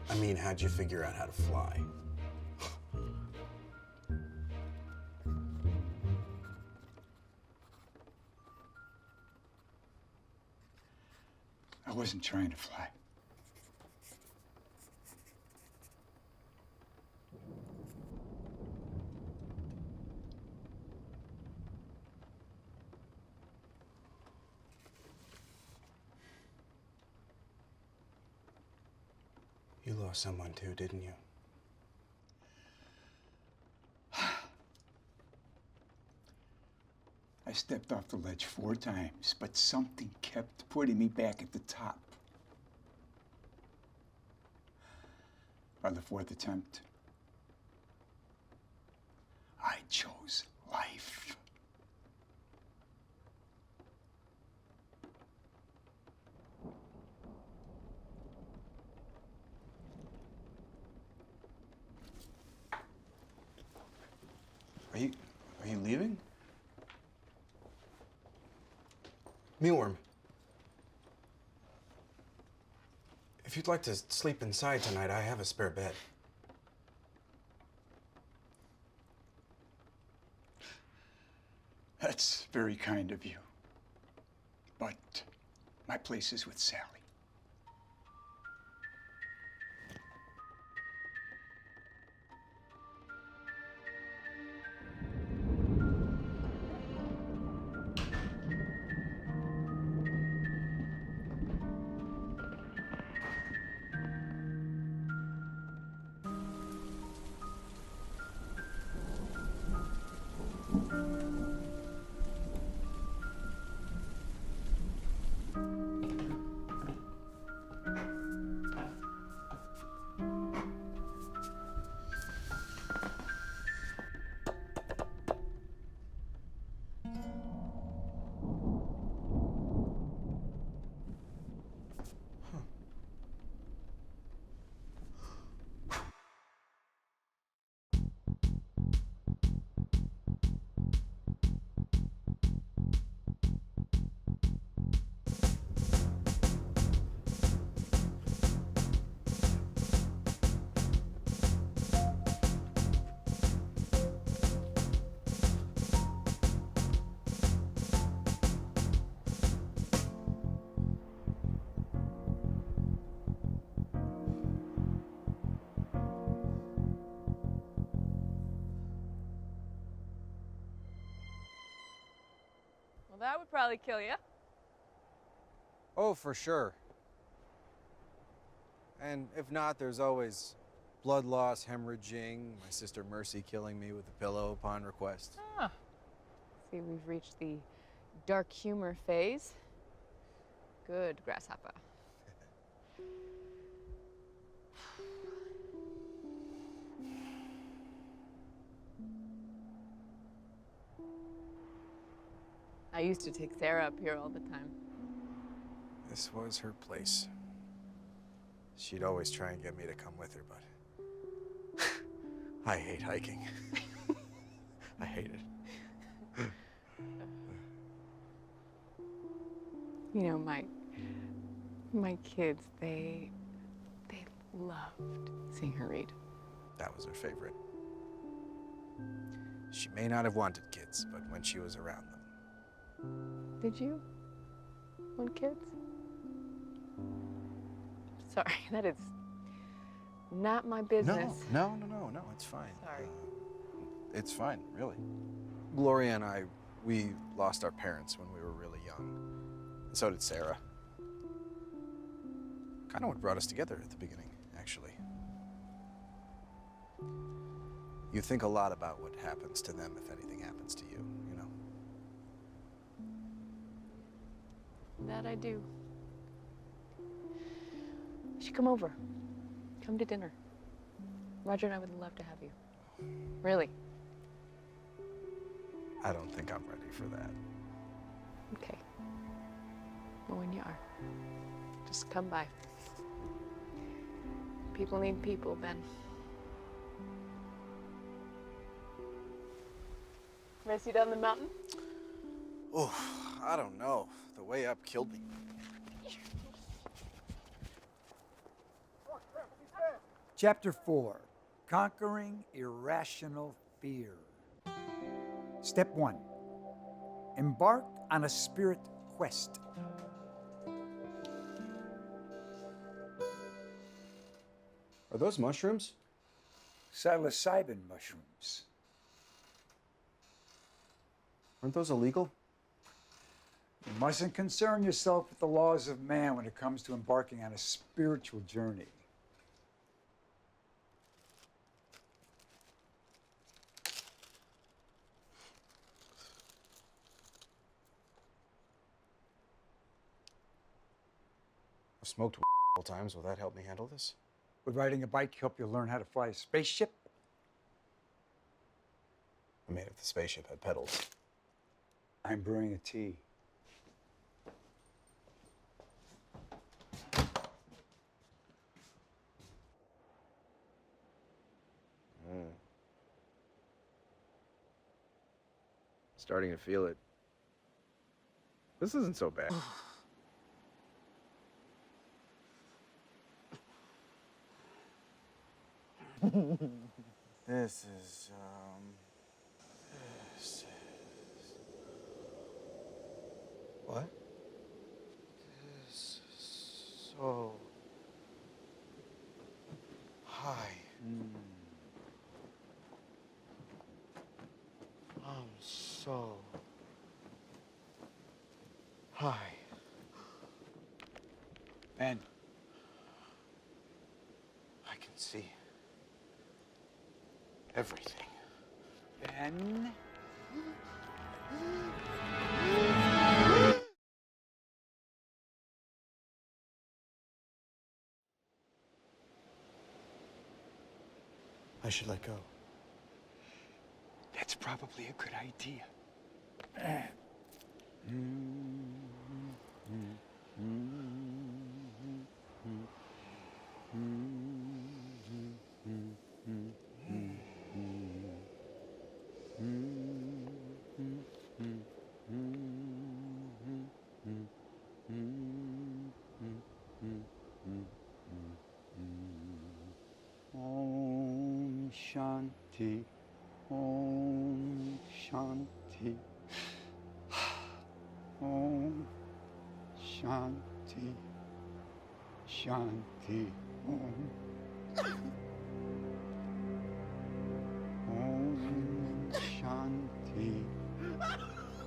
I mean, how'd you figure out how to fly? I wasn't trying to fly. You lost someone too, didn't you? I stepped off the ledge 4 times, but something kept putting me back at the top. By the 4th attempt, I chose life. Are you leaving? Mealworm. If you'd like to sleep inside tonight, I have a spare bed. That's very kind of you. But my place is with Sally. probably kill you. Oh, for sure. And if not, there's always blood loss, hemorrhaging, my sister Mercy killing me with a pillow upon request. Ah. See, we've reached the dark humor phase. Good, grasshopper. I used to take Sarah up here all the time. This was her place. She'd always try and get me to come with her, but I hate hiking. I hate it. You know, my kids, they loved seeing her read. That was her favorite. She may not have wanted kids, but when she was around them. Did you want kids? Sorry, that is not my business. No, it's fine. Sorry. It's fine, really. Gloria and I, we lost our parents when we were really young. And so did Sarah. Kind of what brought us together at the beginning, actually. You think a lot about what happens to them if anything happens to you, you know? That I do. You should come over. Come to dinner. Roger and I would love to have you. Really. I don't think I'm ready for that. Okay. Well, when you are, just come by. People need people, Ben. Race you down the mountain? Oh, I don't know. The way up killed me. Chapter 4, Conquering Irrational Fear. Step 1, embark on a spirit quest. Are those mushrooms? Psilocybin mushrooms. Aren't those illegal? You mustn't concern yourself with the laws of man when it comes to embarking on a spiritual journey. I've smoked times. Will that help me handle this? Would riding a bike help you learn how to fly a spaceship? I mean, if the spaceship had pedals. I'm brewing a tea. Starting to feel it. This isn't so bad. This is, What? This is so high. I'm so high. Ben. I can see everything. Ben. I should let go. That's probably a good idea. Om Shanti, Om Shanti, Om Shanti, Shanti, Om. Om Shanti,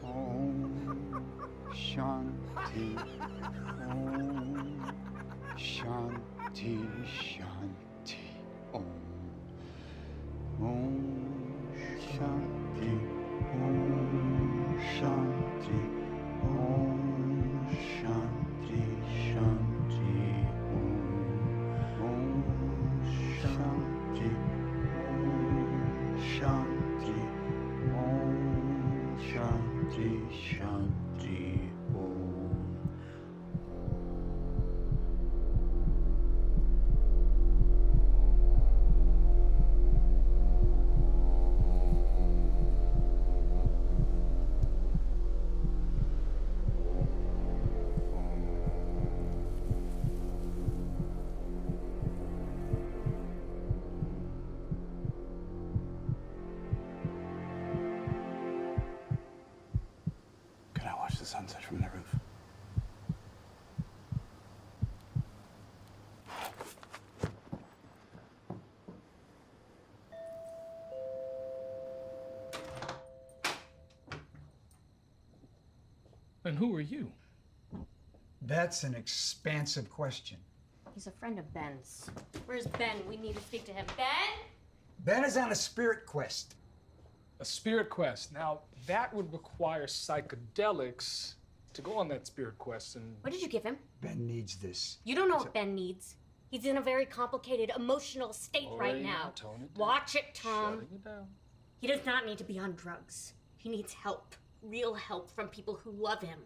Om Shanti. Om Shanti. Shanti. Om. Om Shanti. Om Shanti. Om Shanti. Shanti. Om Shanti. Om Shanti. Om Shanti. Shanti. Om. Can I watch the sunset from the roof? And who are you? That's an expansive question. He's a friend of Ben's. Where's Ben? We need to speak to him. Ben? Ben is on a spirit quest. A spirit quest. Now, that would require psychedelics to go on that spirit quest, and What did you give him? Ben needs this. You don't know what Ben needs. He's in a very complicated emotional state right now. Tone it down. Watch it, Tom. Shutting it down. He does not need to be on drugs. He needs help. Real help from people who love him.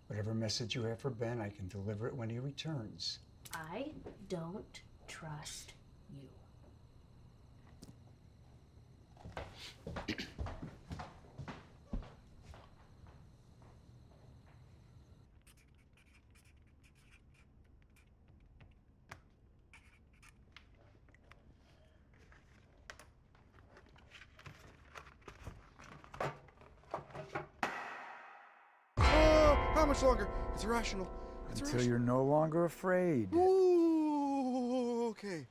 Whatever message you have for Ben, I can deliver it when he returns. I don't trust you. How much longer? It's irrational. It's Until you're no longer afraid. Ooh, okay.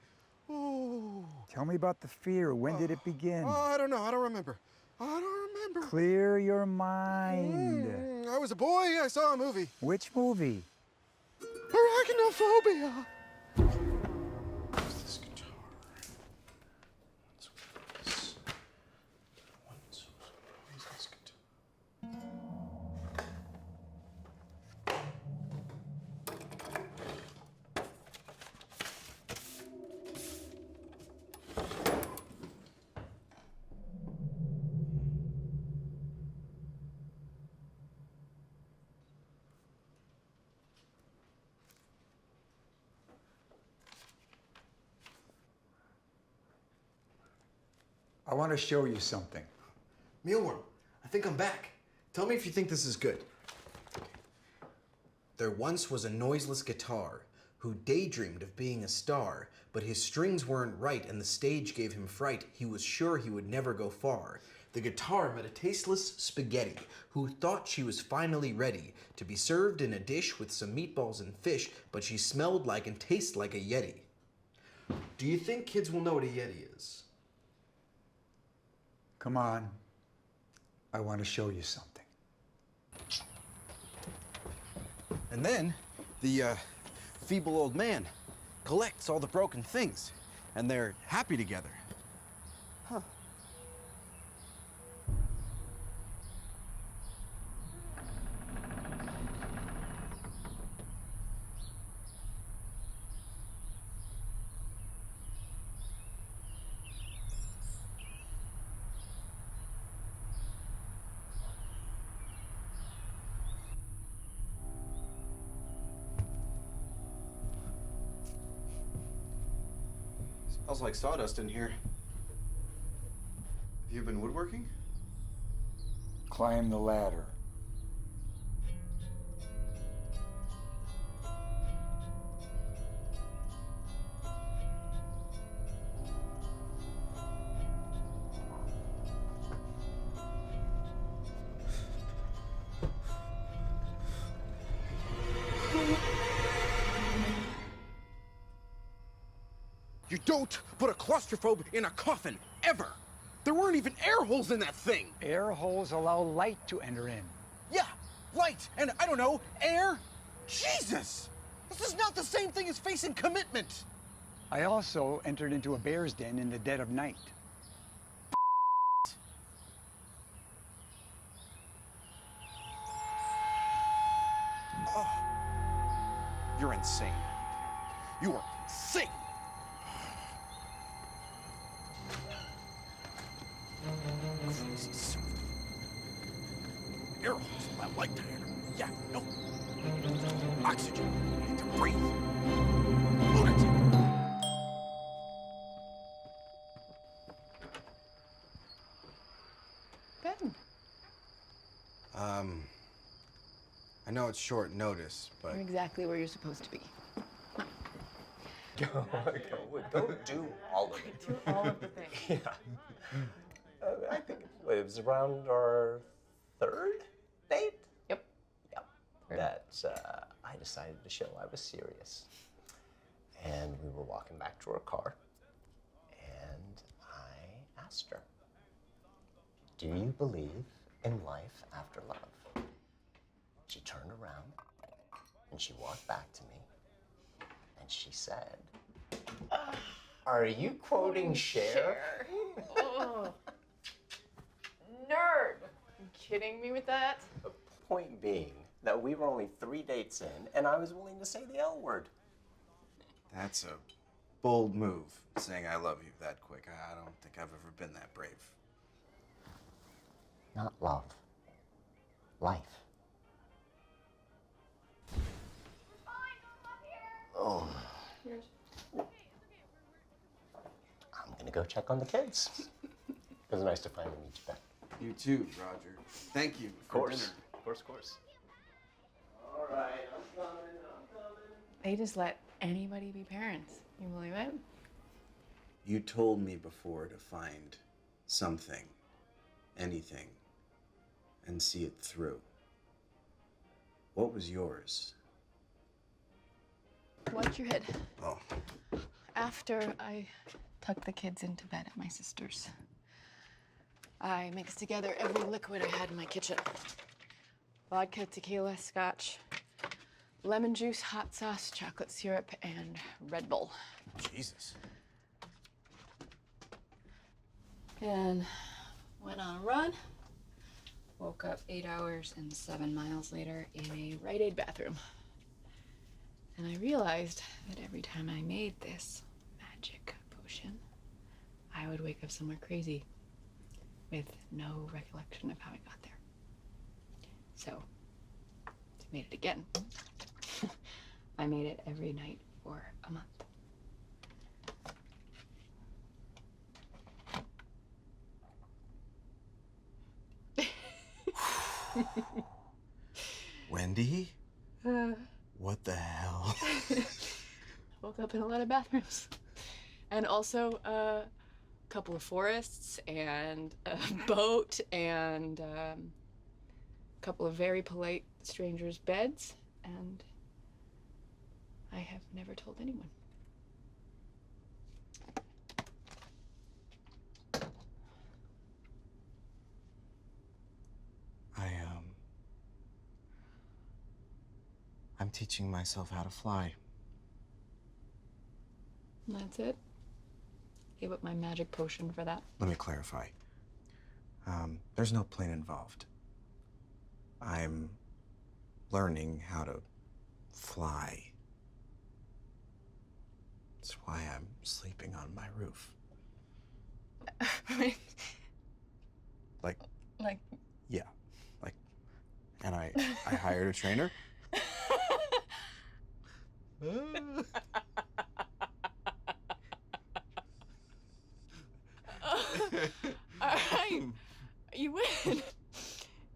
Ooh. Tell me about the fear. When did it begin? I don't know. I don't remember. I don't remember. Clear your mind. I was a boy. I saw a movie. Which movie? Arachnophobia. Where's this guitar? Where's this guitar? I want to show you something. Mealworm, I think I'm back. Tell me if you think this is good. There once was a noiseless guitar who daydreamed of being a star, but his strings weren't right and the stage gave him fright. He was sure he would never go far. The guitar met a tasteless spaghetti who thought she was finally ready to be served in a dish with some meatballs and fish, but she smelled like and tasted like a Yeti. Do you think kids will know what a Yeti is? Come on. I want to show you something. And then the feeble old man collects all the broken things, and they're happy together. Huh. Smells like sawdust in here. Have you been woodworking? Climb the ladder. You don't put a claustrophobe in a coffin, ever! There weren't even air holes in that thing! Air holes allow light to enter in. Yeah, light, and I don't know, air? Jesus! This is not the same thing as facing commitment! I also entered into a bear's den in the dead of night. Oh, you're insane. You are insane! Jesus. Air holes in my light diameter. Yeah, no. Oxygen. I need to breathe. Lunatic. Ben. I know it's short notice, but You're exactly where you're supposed to be. Don't do all of it. Do all of the things. Yeah. I think it was around our third date. Yep. That I decided to show I was serious. And we were walking back to our car, and I asked her, "Do you believe in life after love?" She turned around, and she walked back to me, and she said, "Are you quoting Cher?" Oh. Nerd. You kidding me with that? The point being that we were only 3 dates in, and I was willing to say the L word. that's a bold move, saying I love you that quick. I don't think I've ever been that brave. Not love. Life. Oh. I'm gonna go check on the kids. It was nice to finally meet you, Ben. You too, Roger. Thank you for dinner. Of course. All right, I'm coming. They just let anybody be parents. You believe it? You told me before to find something, anything, and see it through. What was yours? Watch your head. Oh. After I tucked the kids into bed at my sister's, I mixed together every liquid I had in my kitchen. Vodka, tequila, scotch, lemon juice, hot sauce, chocolate syrup, and Red Bull. Jesus. And went on a run. Woke up 8 hours and 7 miles later in a Rite Aid bathroom. And I realized that every time I made this magic potion, I would wake up somewhere crazy with no recollection of how I got there. So, I made it again. I made it every night for a month. Wendy? What the hell? Woke up in a lot of bathrooms. And also a couple of forests and a boat and a couple of very polite strangers' beds. And I have never told anyone. I'm teaching myself how to fly. That's it? Gave up my magic potion for that. Let me clarify. There's no plane involved. I'm learning how to fly. That's why I'm sleeping on my roof. Like, yeah, like, and I hired a trainer. All right, you win.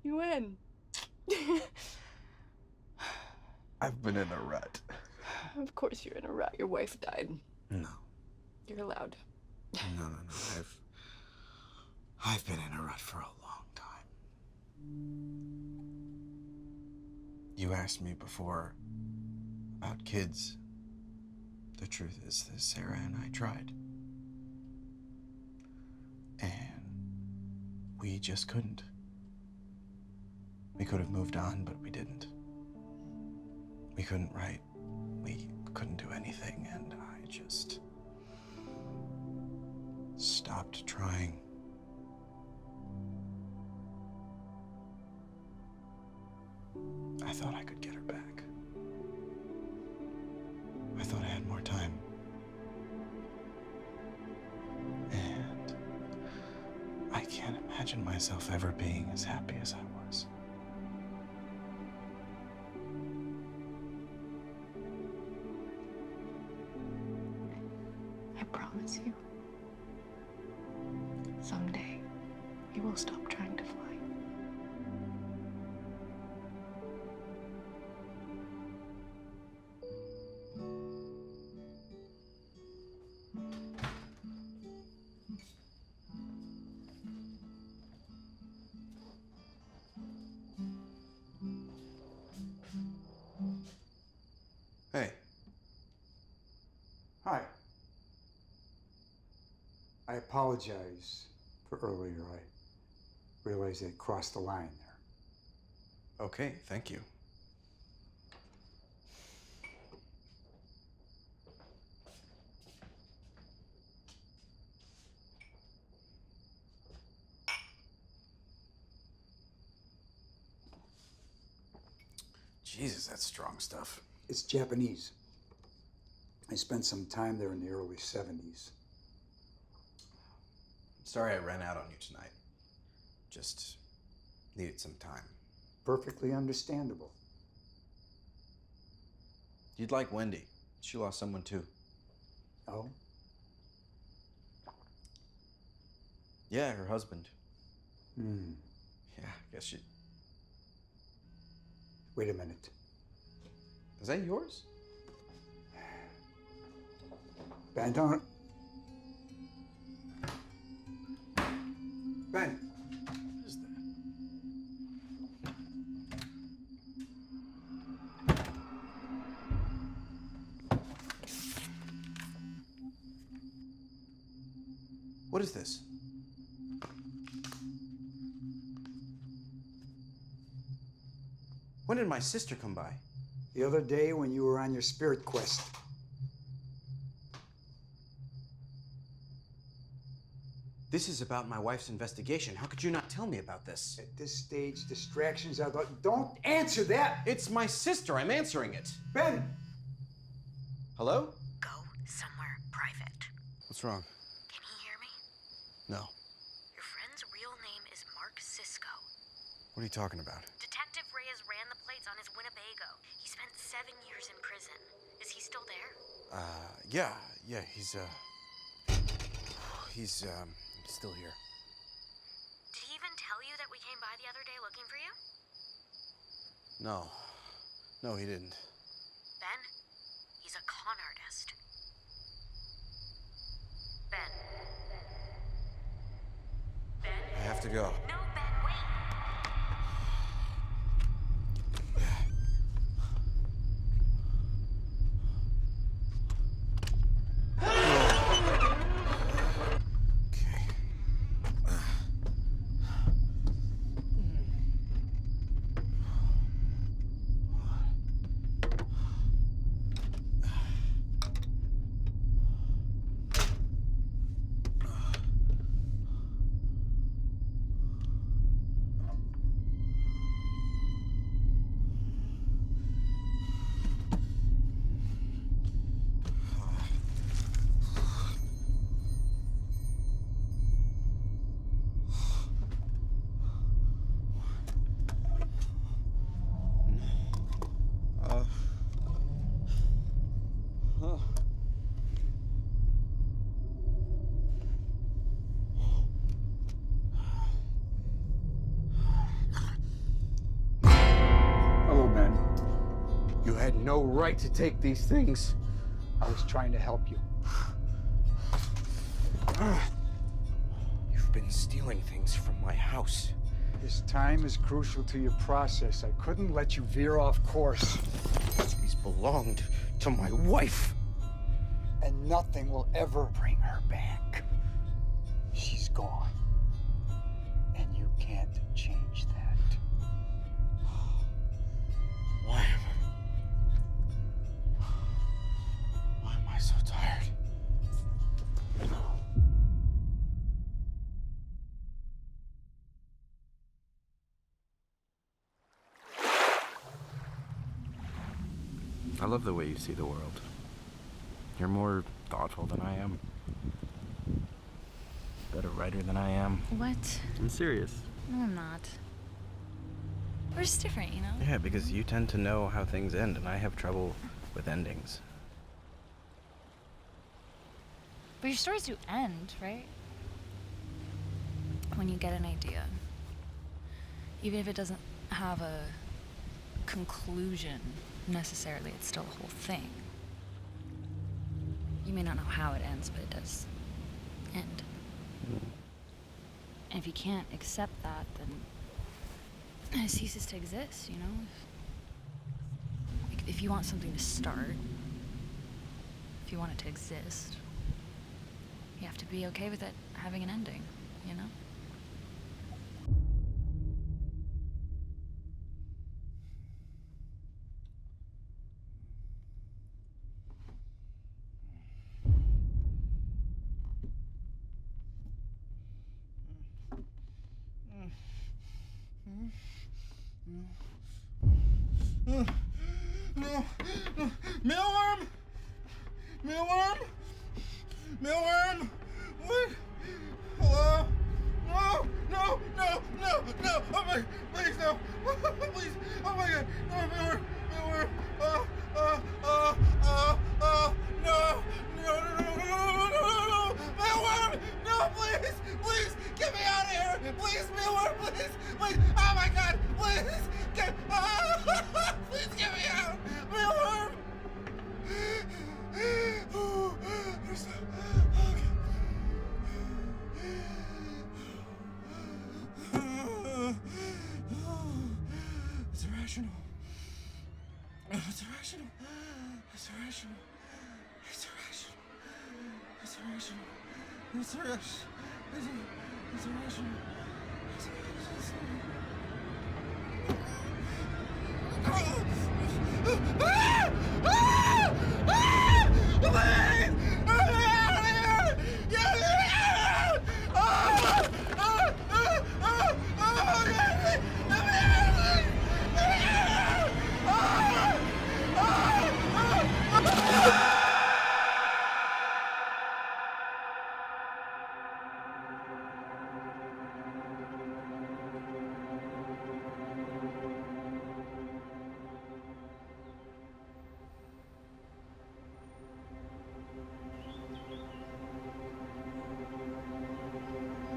You win. I've been in a rut. Of course you're in a rut. Your wife died. No. You're allowed. No. I've been in a rut for a long time. You asked me before about kids. The truth is that Sarah and I tried. And we just couldn't. We could have moved on, but we didn't. We couldn't write. We couldn't do anything, and I just stopped trying. I thought I could get her back. I thought I had more time. And I can't imagine myself ever being as happy as I was. I promise you, someday you will stop trying to fly. Hey. Hi. I apologize for earlier. I realized I crossed the line there. Okay, thank you. Jesus, that's strong stuff. It's Japanese. I spent some time there in the early 70s. Sorry I ran out on you tonight. Just needed some time. Perfectly understandable. You'd like Wendy. She lost someone too. Oh? Yeah, her husband. Hmm. Yeah, I guess she... Wait a minute. Is that yours? Ben, don't... Ben! What is that? What is this? When did my sister come by? The other day when you were on your spirit quest. This is about my wife's investigation. How could you not tell me about this? At this stage, distractions are the... Don't answer that! It's my sister. I'm answering it. Ben! Hello? Go somewhere private. What's wrong? Can he hear me? No. Your friend's real name is Mark Sisko. What are you talking about? Detective Reyes ran the plates on his Winnebago. He spent 7 years in prison. Is he still there? Yeah, he's still here. Did he even tell you that we came by the other day looking for you? No, he didn't. Ben, he's a con artist. Ben. I have to go. No, Ben, wait! Hello, Ben. You had no right to take these things. I was trying to help you. You've been stealing things from my house. This time is crucial to your process. I couldn't let you veer off course. These belonged to my wife. And nothing will ever bring her back. She's gone. And you can't change that. Why am I so tired? I love the way you see the world. You're more thoughtful than I am. Better writer than I am. What? I'm serious. No, I'm not. We're just different, you know? Yeah, because you tend to know how things end, and I have trouble with endings. But your stories do end, right? When you get an idea. Even if it doesn't have a conclusion necessarily, it's still a whole thing. You may not know how it ends, but it does end. And if you can't accept that, then it ceases to exist, you know? If you want something to start, if you want it to exist, you have to be okay with it having an ending, you know? No, no, mealworm! Mealworm! Mealworm! What? Hello? No, no, no, no, no! Oh my, please, no! Please, oh my god! No, mealworm! Mealworm! No! No, no, no, no, no, no, no! Mealworm! No, please! Please, get me out of here! Please, mealworm, please! Please! Oh my god! Please! Get... please get me out! Mealworm! It's irrational. It's irrational. It's irrational. It's irrational. It's irrational. It's irrational. It's irrational.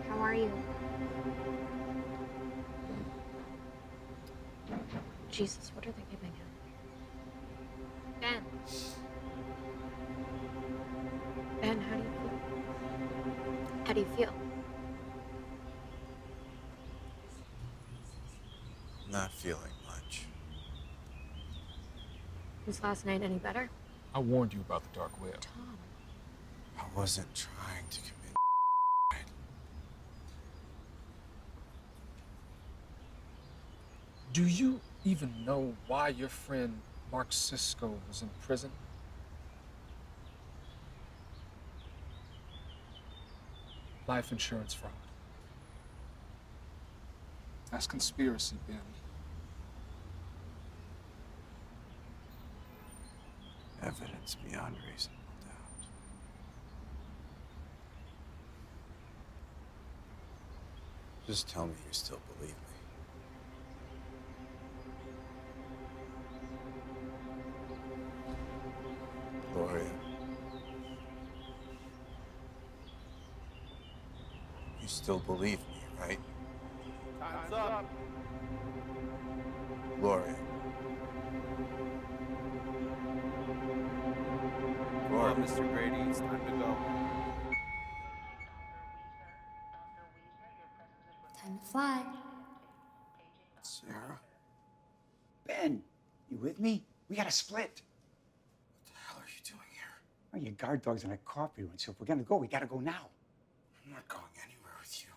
How are you? Jesus, what are they giving him? Ben. Ben, how do you feel? How do you feel? Not feeling much. Was last night any better? I warned you about the dark web. Tom. I wasn't trying to commit. Do you even know why your friend Mark Sisko was in prison? Life insurance fraud. That's conspiracy, Ben. Evidence beyond reasonable doubt. Just tell me you still believe me. Gloria. You still believe me, right? Time's up. Gloria. Come on, Mr. Grady, it's time to go. Time to fly. Sarah? Ben, you with me? We gotta split. What the hell are you doing here? Well, your guard dog's in a coffee room, so if we're gonna go, we gotta go now. I'm not going anywhere with you.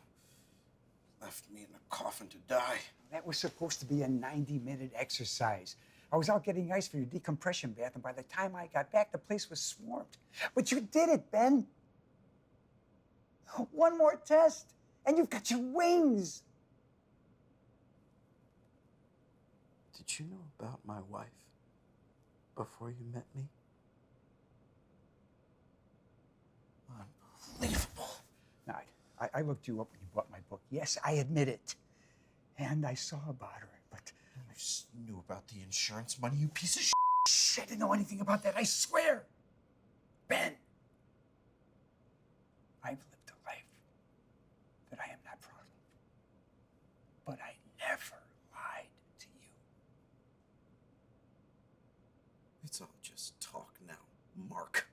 Left me in a coffin to die. That was supposed to be a 90-minute exercise. I was out getting ice for your decompression bath, and by the time I got back, the place was swarmed. But you did it, Ben. One more test, and you've got your wings. Did you know about my wife before you met me? Unbelievable. No, I looked you up when you bought my book. Yes, I admit it. And I saw about her, but I just knew about the insurance money, you piece of shit. shh, I didn't know anything about that, I swear. Ben, I've lived a life that I am not proud of. But I never lied to you. It's all just talk now, Mark.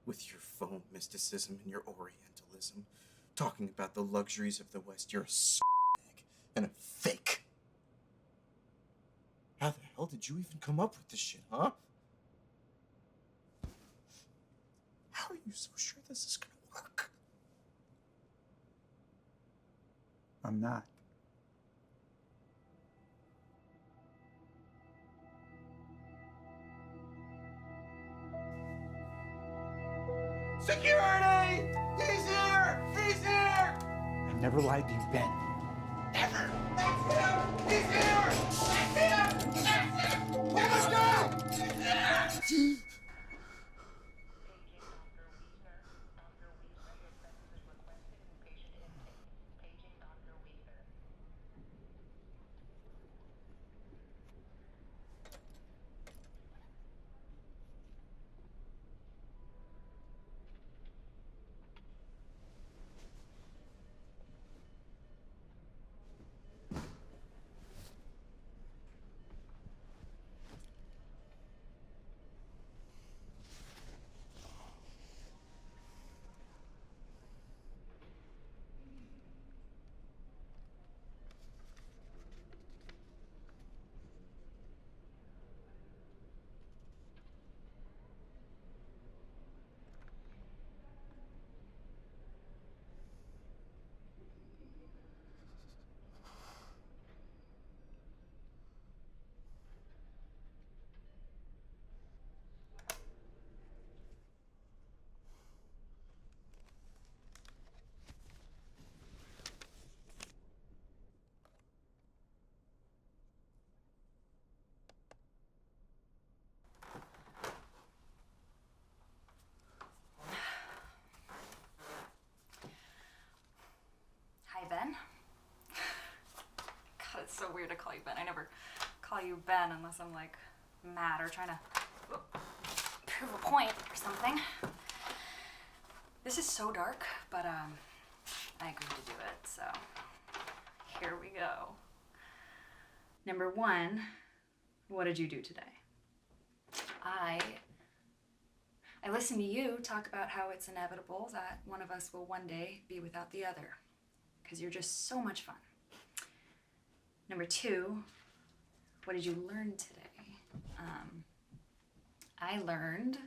With your phone mysticism and your Orientalism, talking about the luxuries of the West, you're a and a fake. How the hell did you even come up with this shit, huh? How are you so sure this is gonna work? I'm not. Security! He's here! He's here! I never lied to you, Ben. Never. That's him! He's here! That's him! That's him! Let's go! Hi, Ben. God, it's so weird to call you Ben. I never call you Ben unless I'm like mad or trying to prove a point or something. This is so dark, but I agreed to do it, so here we go. Number one, what did you do today? I listened to you talk about how it's inevitable that one of us will one day be without the other, because you're just so much fun. Number two, what did you learn today? I learned,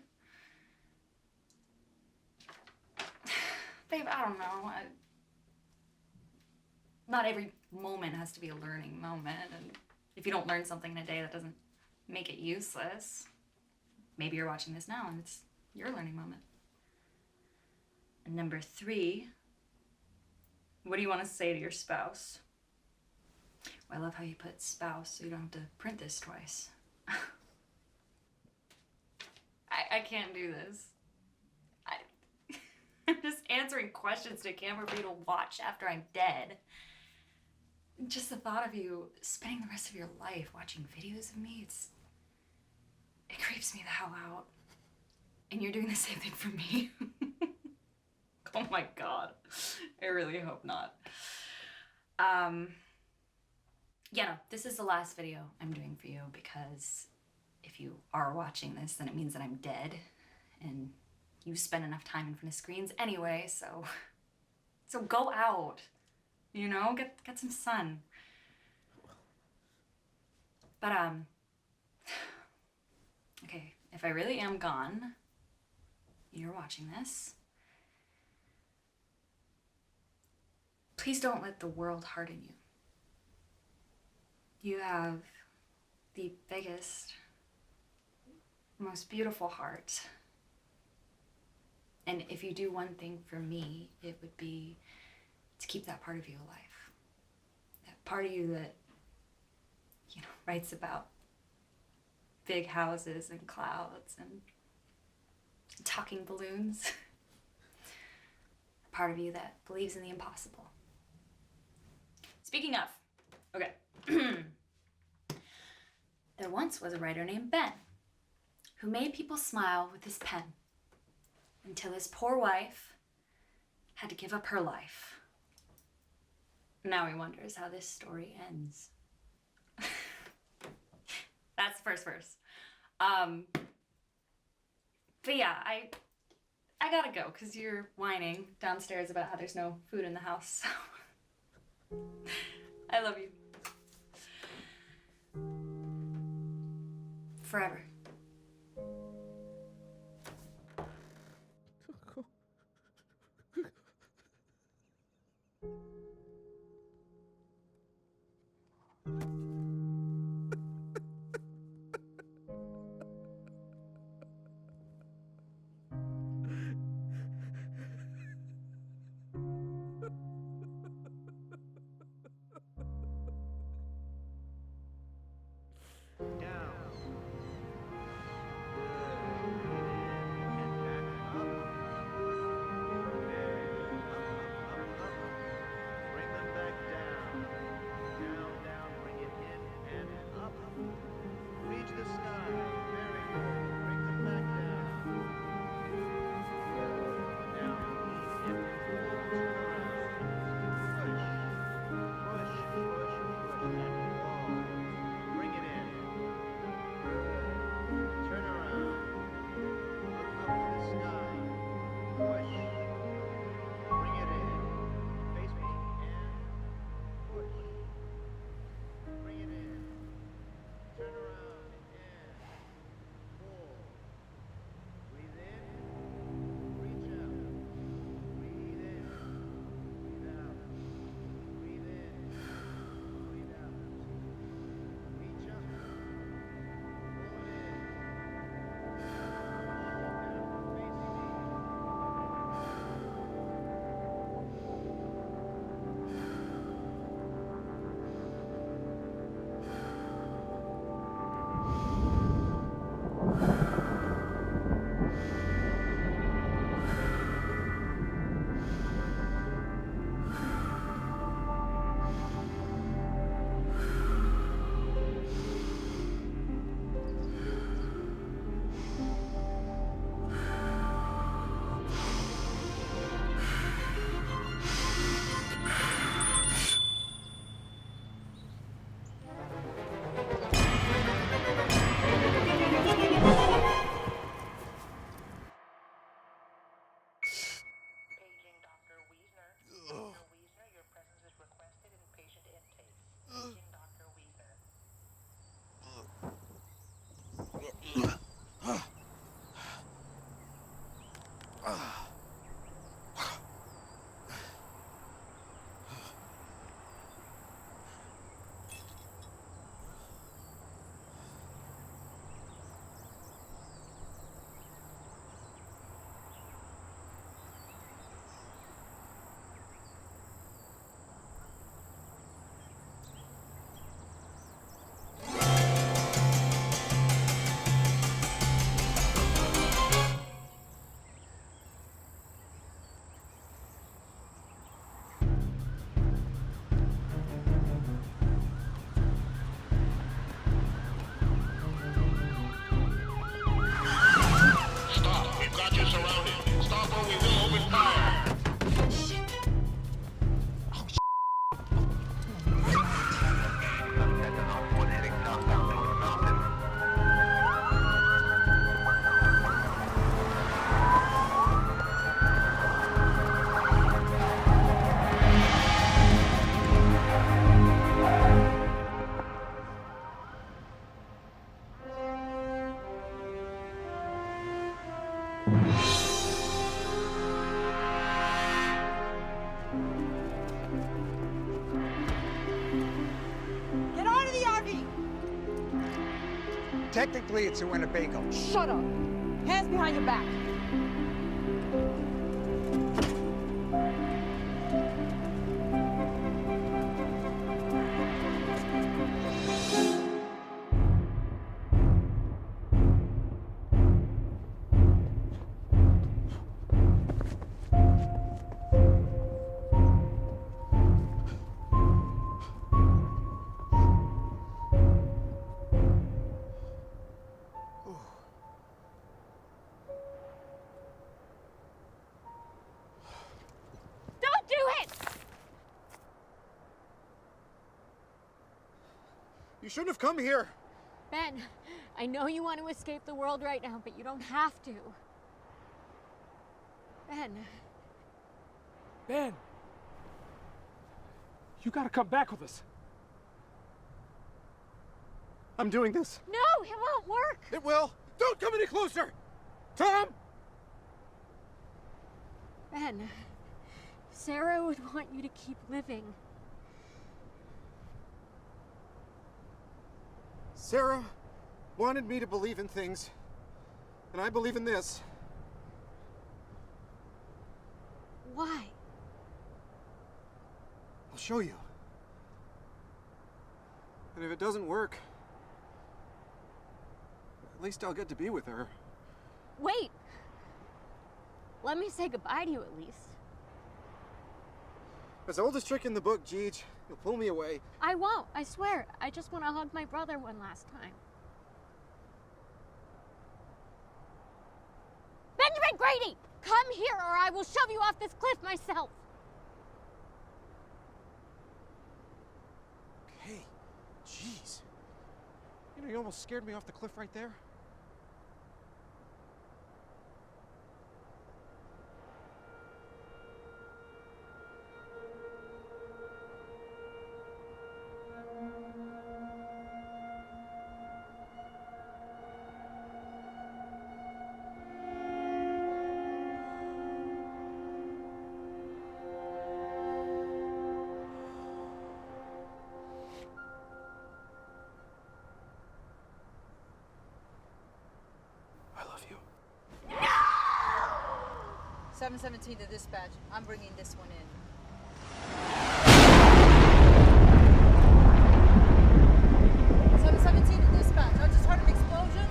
babe, I don't know. Not every moment has to be a learning moment, and if you don't learn something in a day, that doesn't make it useless. Maybe you're watching this now and it's your learning moment. And number three, what do you want to say to your spouse? Well, I love how you put spouse so you don't have to print this twice. I can't do this. I'm just answering questions to camera for you to watch after I'm dead. Just the thought of you spending the rest of your life watching videos of me, it creeps me the hell out. And you're doing the same thing for me. Oh my God. I really hope not. Yeah, no, this is the last video I'm doing for you because if you are watching this, then it means that I'm dead and you spend enough time in front of screens anyway, so go out, you know, get some sun. But, okay, if I really am gone, you're watching this, please don't let the world harden you. You have the biggest, most beautiful heart. And if you do one thing for me, it would be to keep that part of you alive. That part of you that, you know, writes about big houses and clouds and talking balloons. The part of you that believes in the impossible. Speaking of, okay. There once was a writer named Ben who made people smile with his pen until his poor wife had to give up her life. Now he wonders how this story ends. That's the first verse. But yeah, I gotta go because you're whining downstairs about how there's no food in the house. So I love you. Forever. Technically, it's a Winnebago. Shut up. Hands behind your back. Don't do it! You shouldn't have come here. Ben, I know you want to escape the world right now, but you don't have to. Ben. Ben! You gotta come back with us. I'm doing this. No, it won't work. It will. Don't come any closer. Tom! Ben, Sarah would want you to keep living. Sarah wanted me to believe in things, and I believe in this. Why? I'll show you. And if it doesn't work, at least I'll get to be with her. Wait! Let me say goodbye to you at least. As the oldest trick in the book, Jeej, you'll pull me away. I won't, I swear. I just want to hug my brother one last time. Benjamin Grady! Come here or I will shove you off this cliff myself! Okay, jeez. You know, you almost scared me off the cliff right there. I love you. 717 to dispatch. I'm bringing this one in. 717 to dispatch. I just heard an explosion.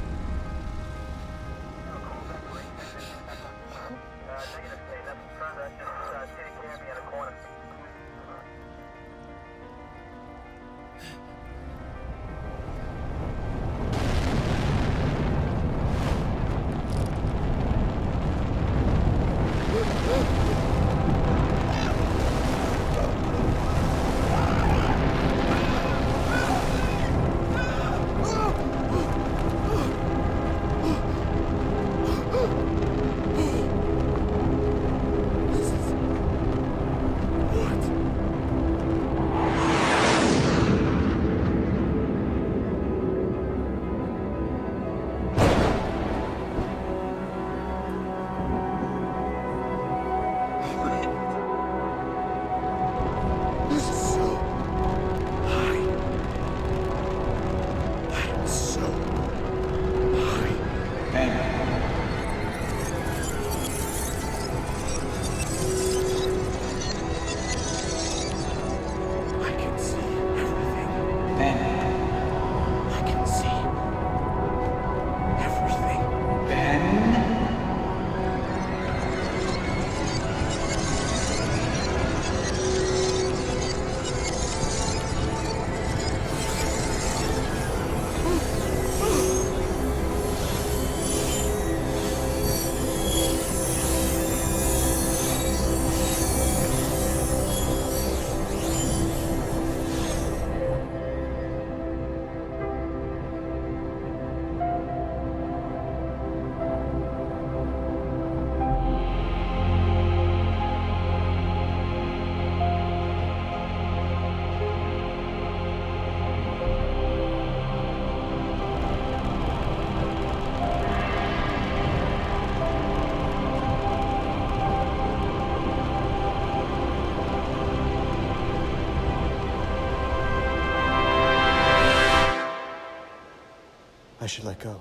I should let go.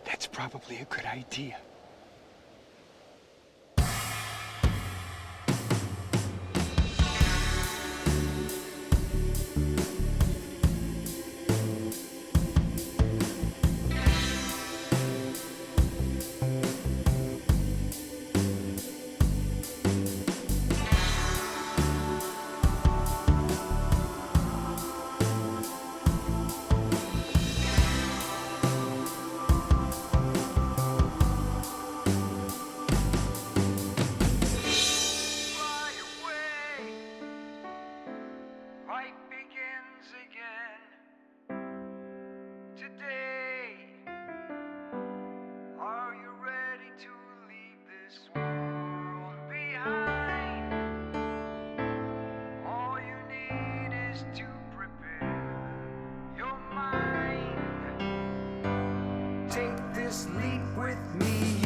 That's probably a good idea. Life begins again today. Are you ready to leave this world behind? All you need is to prepare your mind. Take this leap with me.